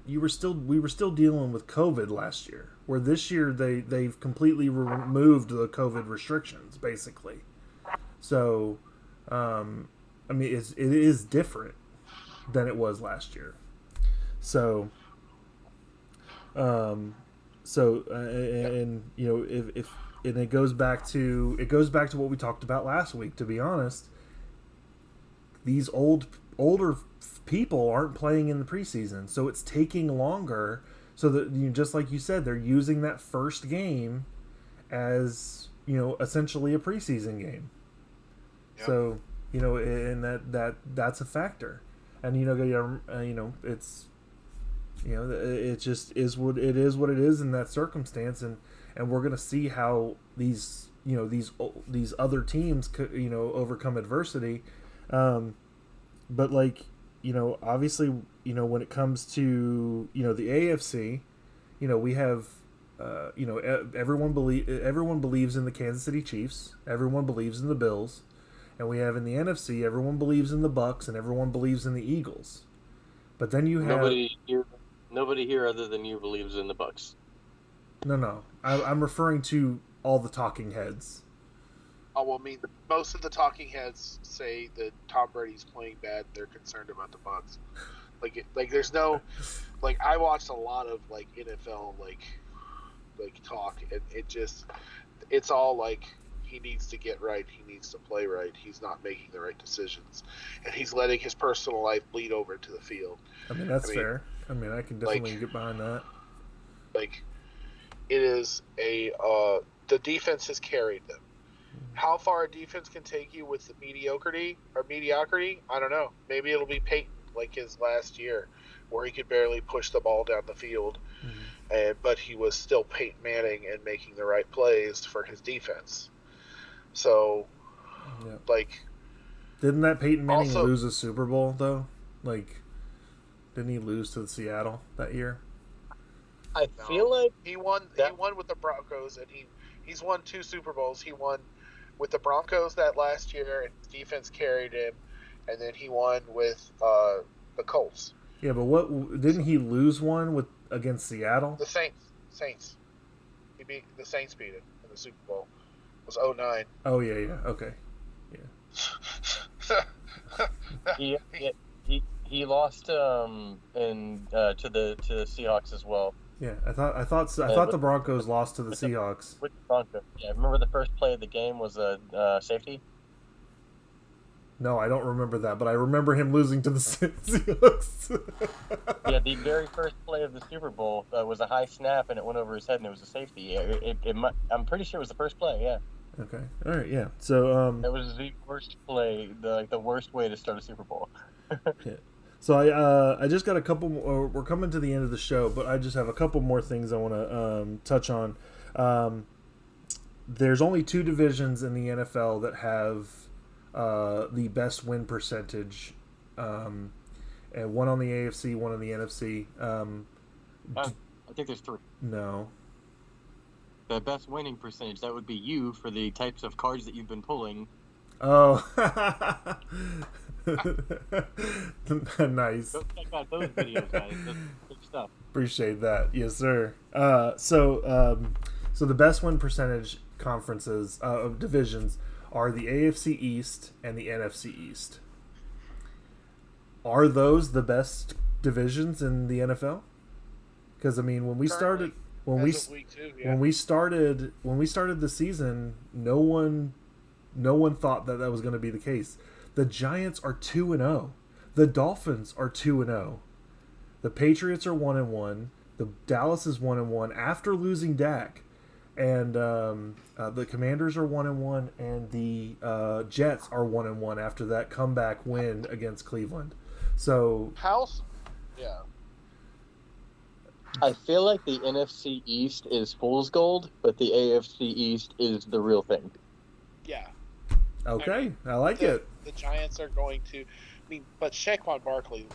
We were still dealing with COVID last year, where this year they've completely removed the COVID restrictions basically. So, I mean, it is different than it was last year. So, and you know, if and it goes back to what we talked about last week. To be honest, these older people aren't playing in the preseason, so it's taking longer. So that, you know, just like you said, they're using that first game as, you know, essentially a preseason game. Yep. So, you know, and that's a factor. And you know, it's, you know, it just is what it is in that circumstance, and we're gonna see how these other teams you know overcome adversity. But like, you know, obviously, you know, when it comes to, you know, the AFC, you know, we have you know, everyone believes in the Kansas City Chiefs, everyone believes in the Bills. And we have in the NFC, everyone believes in the Bucks and everyone believes in the Eagles. But then you have nobody here other than you believes in the Bucks. No. I'm referring to all the talking heads. Oh, well, I mean, most of the talking heads say that Tom Brady's playing bad. They're concerned about the Bucks. Like there's no, like, I watched a lot of like NFL like talk, and it's all like, he needs to get right. He needs to play right. He's not making the right decisions, and he's letting his personal life bleed over into the field. I mean, that's fair. I mean, I can definitely get behind that. Like, it is the defense has carried them. How far a defense can take you with the mediocrity, I don't know. Maybe it'll be Peyton, like his last year, where he could barely push the ball down the field. but he was still Peyton Manning and making the right plays for his defense. So, Yeah. like, Didn't that Peyton Manning also, lose a Super Bowl though? Like, didn't he lose to Seattle that year? I feel like he won with the Broncos, and he's won 2 Super Bowls. He won with the Broncos that last year, and his defense carried him, and then he won with the Colts. Yeah, but what didn't he lose one with against Seattle? The Saints. The Saints beat him in the Super Bowl. It was 09. Oh yeah, okay, yeah. He lost to the Seahawks as well. Yeah, I thought the Broncos lost to the Seahawks. With the Broncos, yeah. Remember the first play of the game was a safety. No, I don't remember that, but I remember him losing to the Seahawks. Yeah, the very first play of the Super Bowl was a high snap, and it went over his head, and it was a safety. Yeah, I'm pretty sure it was the first play. Yeah. Okay. All right. Yeah. So that was the worst play, the worst way to start a Super Bowl. Yeah. So I just got a couple more. We're coming to the end of the show, but I just have a couple more things I want to touch on. There's only 2 divisions in the NFL that have the best win percentage, and one on the AFC, one on the NFC. I think there's 3. No. The best winning percentage, that would be you for the types of cards that you've been pulling. Oh. Nice. Go check out those videos, guys. That's good stuff. Appreciate that. Yes, sir. So the best win percentage conferences of divisions are the AFC East and the NFC East. Are those the best divisions in the NFL? Because I mean, when we started the season, no one thought that was going to be the case. The Giants are 2-0. The Dolphins are 2-0. The Patriots are 1-1. The Dallas is 1-1 after losing Dak, and the Commanders are 1-1, and the Jets are 1-1 after that comeback win against Cleveland. So yeah. I feel like the NFC East is fool's gold, but the AFC East is the real thing. Yeah. Okay, I like it. The Giants are going to, but Saquon Barkley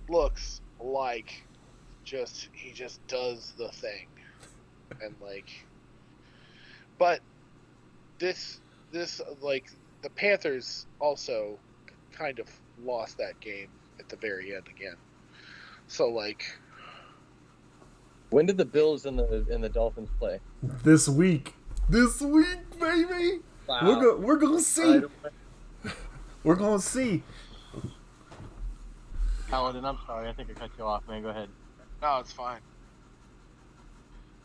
looks like he just does the thing, and but this the Panthers also kind of lost that game at the very end again. So when did the Bills and the Dolphins play? This week, baby. Wow. We're gonna see. We're gonna see. Paladin, I'm sorry. I think I cut you off, man. Go ahead. No, it's fine.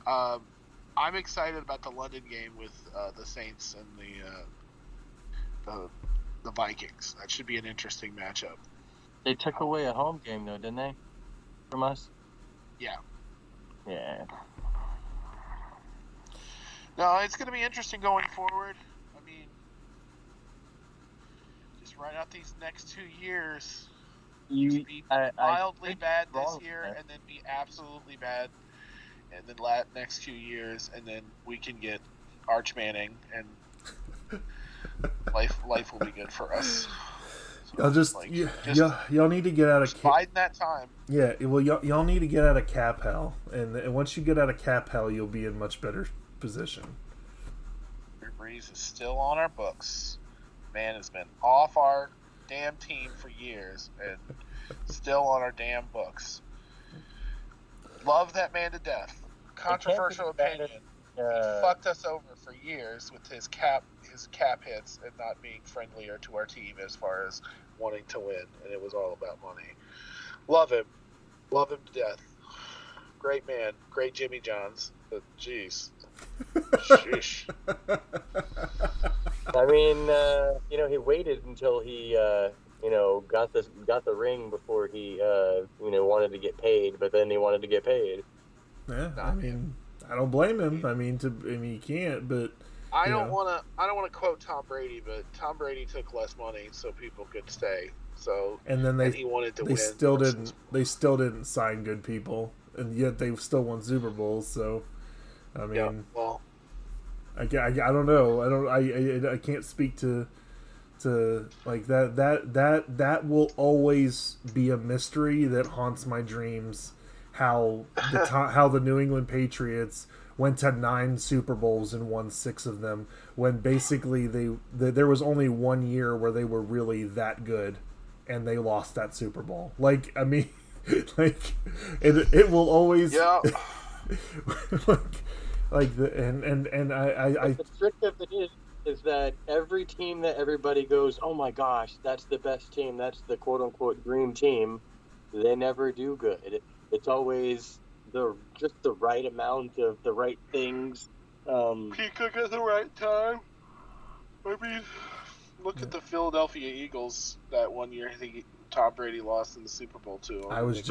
I'm excited about the London game with the Saints and the Vikings. That should be an interesting matchup. They took away a home game, though, didn't they? From us? Yeah. Yeah. No, it's going to be interesting going forward. I mean, just write out these next 2 years. Be mildly bad this year, and then be absolutely bad, and then next 2 years, and then we can get Arch Manning, and life will be good for us. So y'all need to get out of biding that time. Yeah, well, y'all need to get out of cap hell, and once you get out of cap hell, you'll be in much better position. Drew Brees is still on our books. Man has been off our damn team for years and still on our damn books. Love that man to death. Controversial opinion. He fucked us over for years with his cap hits and not being friendlier to our team as far as wanting to win, and it was all about money. Love him to death. Great man, great Jimmy Johns, but jeez. Sheesh. I mean, he waited until he got the ring before he wanted to get paid, but then he wanted to get paid. Yeah, I mean, I don't blame him. I mean, he can't, but I don't want to quote Tom Brady, but Tom Brady took less money so people could stay. So and then he wanted to win. They still didn't sign good people and yet they've still won Super Bowls. So, I mean, Yeah, well, I don't know. I can't speak to like that will always be a mystery that haunts my dreams. How the New England Patriots went to 9 Super Bowls and won 6 of them, when basically there was only 1 year where they were really that good, and they lost that Super Bowl. Like, I mean, like it will always yeah. like the and I the trick of it is that every team that everybody goes, oh my gosh, that's the best team, that's the quote unquote dream team, they never do good. It's always just the right amount of the right things. Peacock at the right time. I mean, look at the Philadelphia Eagles that 1 year. I think Tom Brady lost in the Super Bowl to I was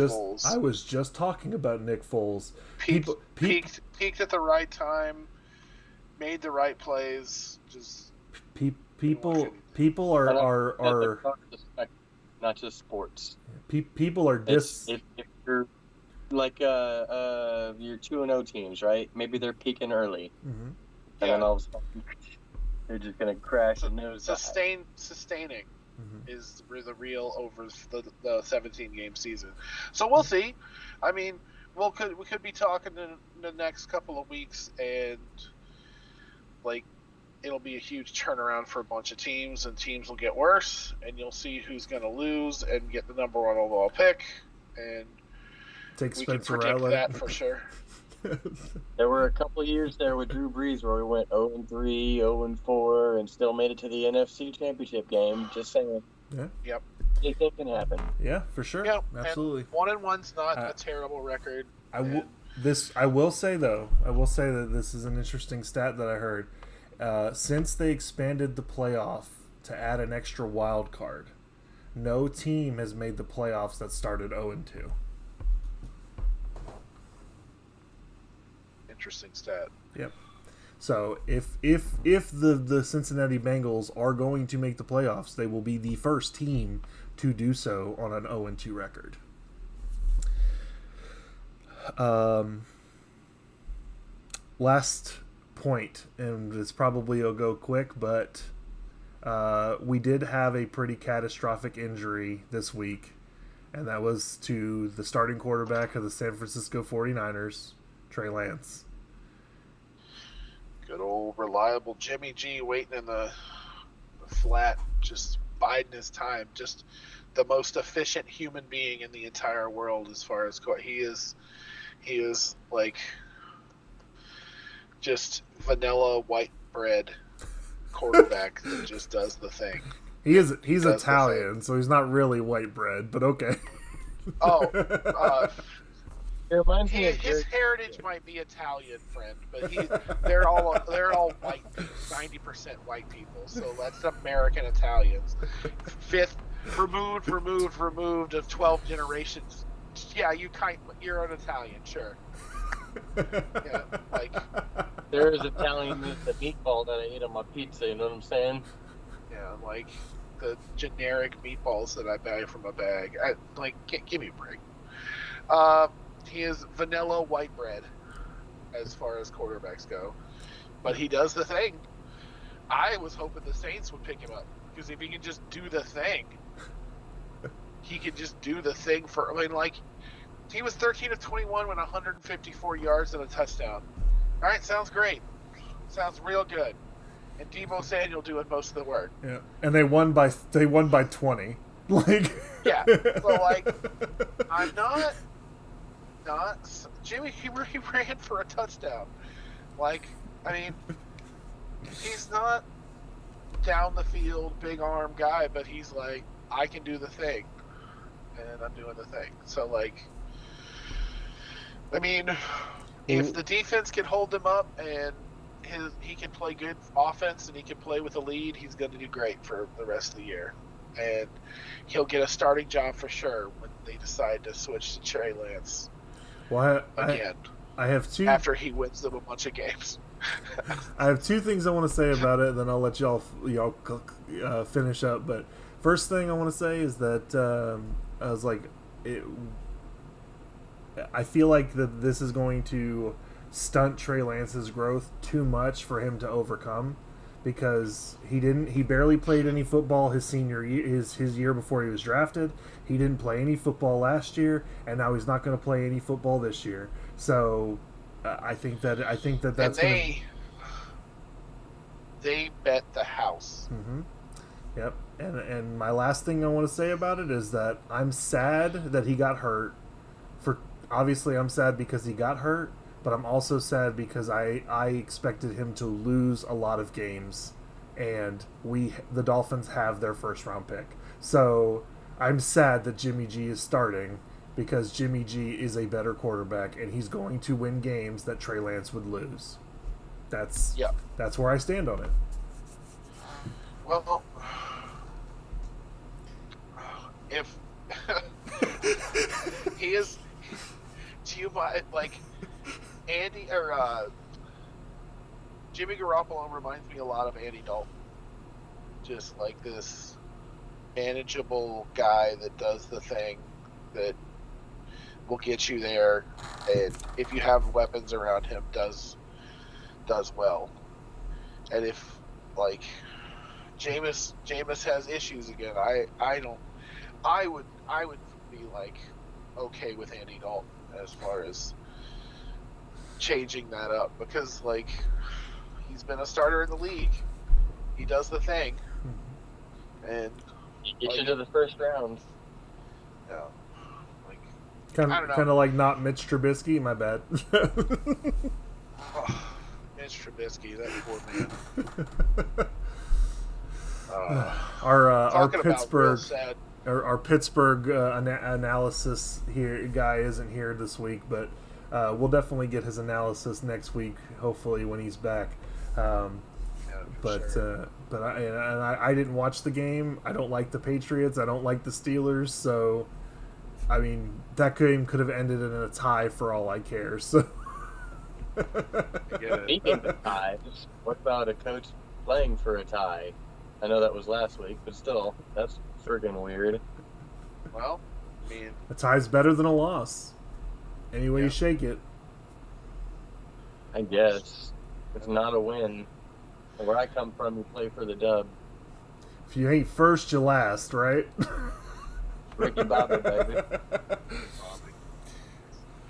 just talking about Nick Foles. Peaked at the right time, made the right plays. Just people are not just sports. People are if you're like your 2-0 teams, right? Maybe they're peaking early, and then all of a sudden they're just gonna crash and sustaining Mm-hmm. is the real over the 17 game season. So we'll see. I mean, we could be talking in the next couple of weeks, and like it'll be a huge turnaround for a bunch of teams, and teams will get worse, and you'll see who's going to lose and get the number 1 overall pick, and take we Spencer can predict Rattler. that for sure. There were a couple of years there with Drew Brees where we went 0-3, 0-4, and still made it to the NFC Championship game. Just saying. Yeah. Yep. Anything can happen. Yeah, for sure. Yep. Absolutely. 1-1's not a terrible record. I will say that this is an interesting stat that I heard. Since they expanded the playoff to add an extra wild card, no team has made the playoffs that started 0-2. Interesting stat. Yep. So if the Cincinnati Bengals are going to make the playoffs, they will be the first team to do so on an 0-2 record. Last point, and this probably will go quick, but we did have a pretty catastrophic injury this week, and that was to the starting quarterback of the San Francisco 49ers, Trey Lance. Good old reliable Jimmy G waiting in the flat, just biding his time. Just the most efficient human being in the entire world as far as he is like just vanilla white bread quarterback that just does the thing. He's Italian, so he's not really white bread, but okay. His heritage might be Italian, friend, but they're all white, 90% white people. So that's American Italians. Fifth removed of 12 generations. Yeah, you're an Italian, sure. Yeah, like there is Italian meat, the meatball that I eat on my pizza. You know what I'm saying? Yeah, like the generic meatballs that I buy from a bag. Give me a break. He is vanilla white bread as far as quarterbacks go, but he does the thing. I was hoping the Saints would pick him up, because if he can just do the thing, he could just do the thing he was 13 of 21 with 154 yards and a touchdown. All right, sounds great. Sounds real good. And Deebo Samuel doing most of the work. Yeah, and they won by 20. Like yeah, so I'm not Jimmy. He ran for a touchdown. He's not down the field big arm guy, but he's like, I can do the thing, and I'm doing the thing. So if the defense can hold him up and he can play good offense and he can play with a lead, he's going to do great for the rest of the year. And he'll get a starting job for sure when they decide to switch to Trey Lance. Well, again, I have two. After he wins them a bunch of games. I have two things I want to say about it, then I'll let y'all finish up. But first thing I want to say is that I was like, I feel like that this is going to stunt Trey Lance's growth too much for him to overcome, because he barely played any football his senior year, his year before he was drafted. He didn't play any football last year, and now he's not going to play any football this year. So I think that that's they bet the house. Mm-hmm. Yep. And my last thing I want to say about it is that I'm sad that he got hurt. Obviously I'm sad because he got hurt, but I'm also sad because I expected him to lose a lot of games, and the Dolphins have their first round pick. So I'm sad that Jimmy G is starting, because Jimmy G is a better quarterback, and he's going to win games that Trey Lance would lose. That's where I stand on it. Well, if he is, do you mind, like, Andy or Jimmy Garoppolo reminds me a lot of Andy Dalton. Just like this manageable guy that does the thing that will get you there, and if you have weapons around him, does well. And if, like, Jameis has issues again, I would be, like, okay with Andy Dalton as far as changing that up, because, like, he's been a starter in the league. He does the thing, and get you to the first round. Yeah, like, kind of like not Mitch Trubisky. My bad. Mitch Trubisky, that poor man. Our Pittsburgh our Pittsburgh analysis here guy isn't here this week, but we'll definitely get his analysis next week, hopefully when he's back. But I didn't watch the game. I don't like the Patriots. I don't like the Steelers. So, I mean, that game could have ended in a tie for all I care. So. Speaking of ties, what about a coach playing for a tie? I know that was last week, but still, that's friggin' weird. Well, I mean, a tie's better than a loss. Any way you shake it. I guess. It's not a win. Where I come from, you play for the dub. If you ain't first, you last, right? Ricky Bobby, baby.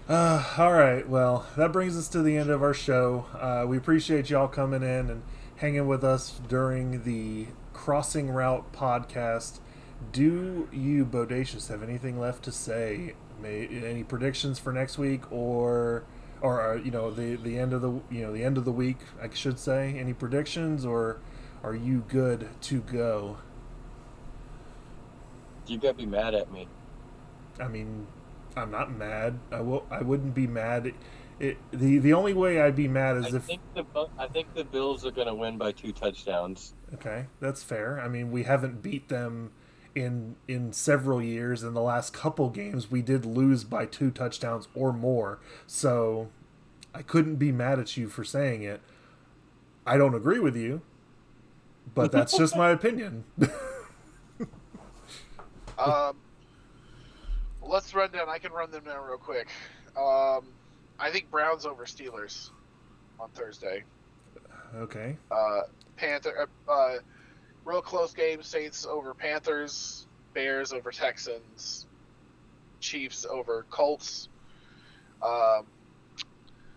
All right, well, that brings us to the end of our show. We appreciate y'all coming in and hanging with us during the Crossing Route podcast. Do you, Bodacious, have anything left to say? Any predictions for next week, or the end of the week, I should say? Any predictions, or are you good to go? You gotta be mad at me. I mean, I'm not mad. I wouldn't be mad. The only way I'd be mad is I think the Bills are gonna win by 2 touchdowns. Okay, that's fair. I mean, we haven't beat them in several years. In the last couple games, we did lose by 2 touchdowns or more. So I couldn't be mad at you for saying it. I don't agree with you, but that's just my opinion. Let's run down. I can run them down real quick. I think Browns over Steelers on Thursday. Okay. Real close game. Saints over Panthers. Bears over Texans. Chiefs over Colts. I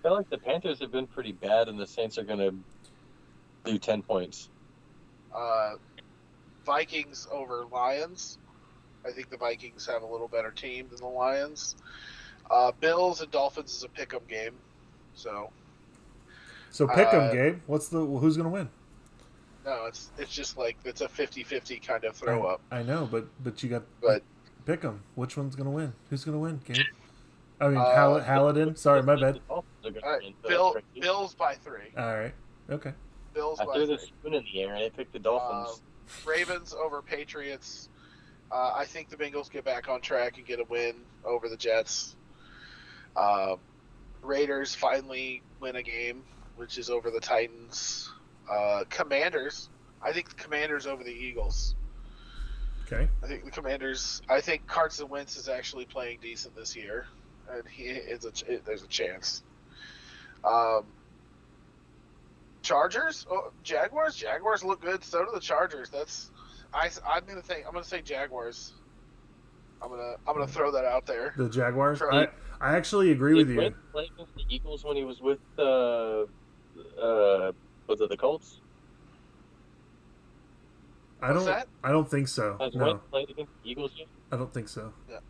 feel like the Panthers have been pretty bad, and the Saints are going to do 10 points. Vikings over Lions. I think the Vikings have a little better team than the Lions. Bills and Dolphins is a pick'em game. So pick'em game. Who's going to win? No, it's just like it's a 50-50 kind of throw up. I know, but you got pick'em. Which one's going to win? Who's going to win, Gabe? I mean, Hallidan. Sorry, my bad. Bills by 3. All right. Okay. Bills by 3. I threw the spoon in the air and I picked the Dolphins. Ravens over Patriots. I think the Bengals get back on track and get a win over the Jets. Raiders finally win a game, which is over the Titans. Commanders. I think the Commanders over the Eagles. Okay. I think Carson Wentz is actually playing decent this year. and there's a chance. Um, Chargers, Jaguars. Jaguars look good. So do the Chargers. I'm gonna say Jaguars. I'm gonna throw that out there. The Jaguars. Charlie- I actually agree with Did you. Wentz play against the Eagles when he was with was it the Colts? What's that? I don't think so. Has No, Wentz played against the Eagles yet? I don't think so. So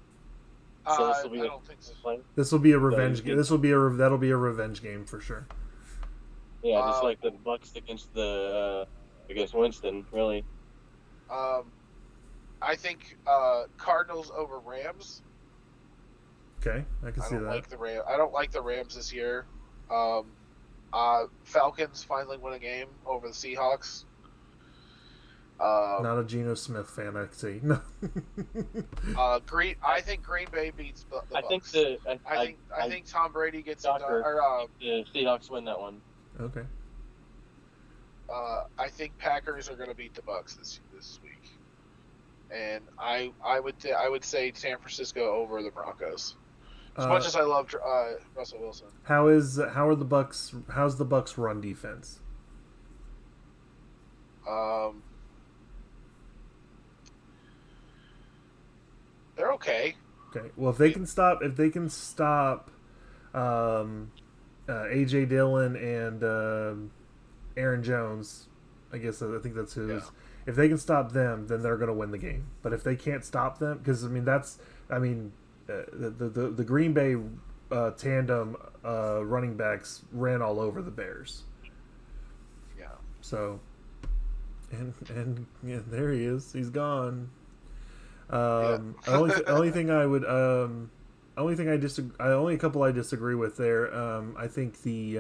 I this will be don't think so. This will be a revenge game. good. That'll be a revenge game for sure. Yeah, just like the Bucks against Winston, really. I think Cardinals over Rams. Okay, I can I see don't that. like the Rams. I don't like the Rams this year. Falcons finally win a game over the Seahawks. Not a Geno Smith fan, I see. No. I think Green Bay beats the Bucks. I think Tom Brady gets it done. the Seahawks win that one. Okay. I think Packers are going to beat the Bucks this week, and I would say San Francisco over the Broncos. As much as I love Russell Wilson. How's the Bucks run defense? They're okay. Okay. Well, if they can stop AJ Dillon and Aaron Jones, I think that's who's. Yeah. If they can stop them, then they're going to win the game. But if they can't stop them, because the Green Bay tandem running backs ran all over the Bears. Yeah. So, and yeah, there he is. He's gone. Only a couple I disagree with there. I think the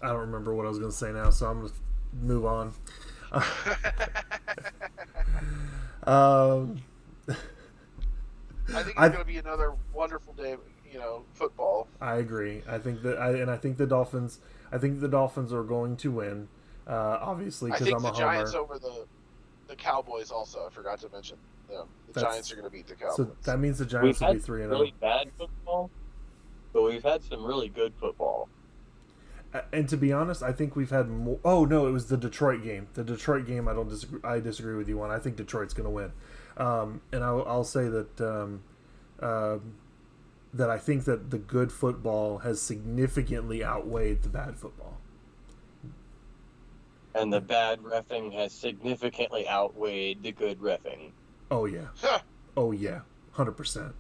I don't remember what I was going to say now, so I'm going to move on. I think it's going to be another wonderful day, football. I agree. I think the Dolphins are going to win. Obviously, because I'm a homer. I think the Giants over the Cowboys also. I forgot to mention them. The Giants are going to beat the Cowboys. So that means the Giants will be 3-0. Really bad football, but we've had some really good football. And to be honest, I think we've had more. Oh no, it was the Detroit game. The Detroit game, I disagree with you on. I think Detroit's going to win. And I'll say that that I think that the good football has significantly outweighed the bad football. And the bad reffing has significantly outweighed the good reffing. Oh yeah. Oh yeah. 100%.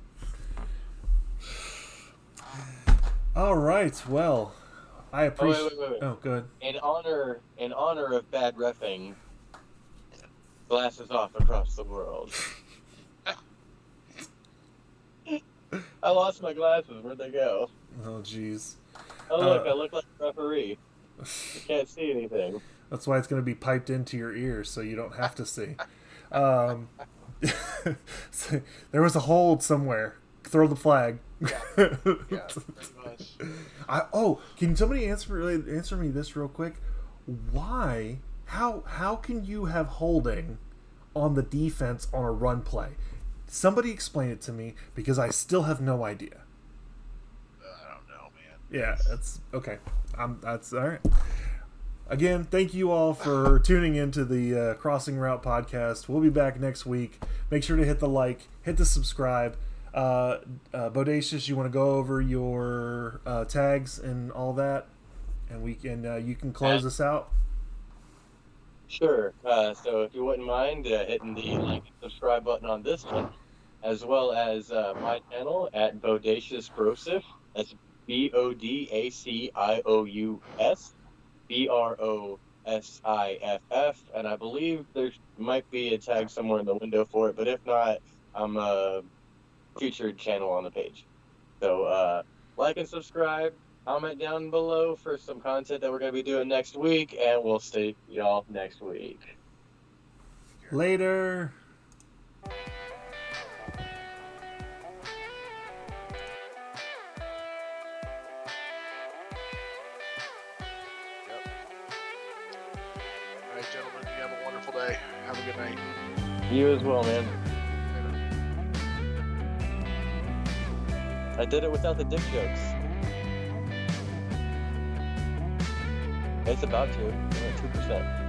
All right. Well, I appreciate. Wait. Oh, good. In honor of bad reffing, glasses off across the world. I lost my glasses. Where'd they go? Oh, jeez. Oh look, I look like a referee. You can't see anything. That's why it's going to be piped into your ears, so you don't have to see. So there was a hold somewhere. Throw the flag. Yeah, pretty much. Can somebody answer me this real quick? Why? How can you have holding on the defense on a run play? Somebody explain it to me, because I still have no idea. I don't know, man. Yeah, that's okay. That's all right. Again, thank you all for tuning into the Crossing Route podcast. We'll be back next week. Make sure to hit the like, hit the subscribe. Bodacious, you want to go over your tags and all that, and you can close us out. Sure. So if you wouldn't mind hitting the like and subscribe button on this one, as well as my channel at Bodacious Brosif. That's BODACIOUS BROSIFF, and I believe there might be a tag somewhere in the window for it, but if not, I'm a featured channel on the page. So like and subscribe, comment down below for some content that we're going to be doing next week, and we'll see y'all next week. Later. All right, gentlemen, you have a wonderful day. Have a good night. You as well, man. I did it without the dick jokes. It's about to. 2%.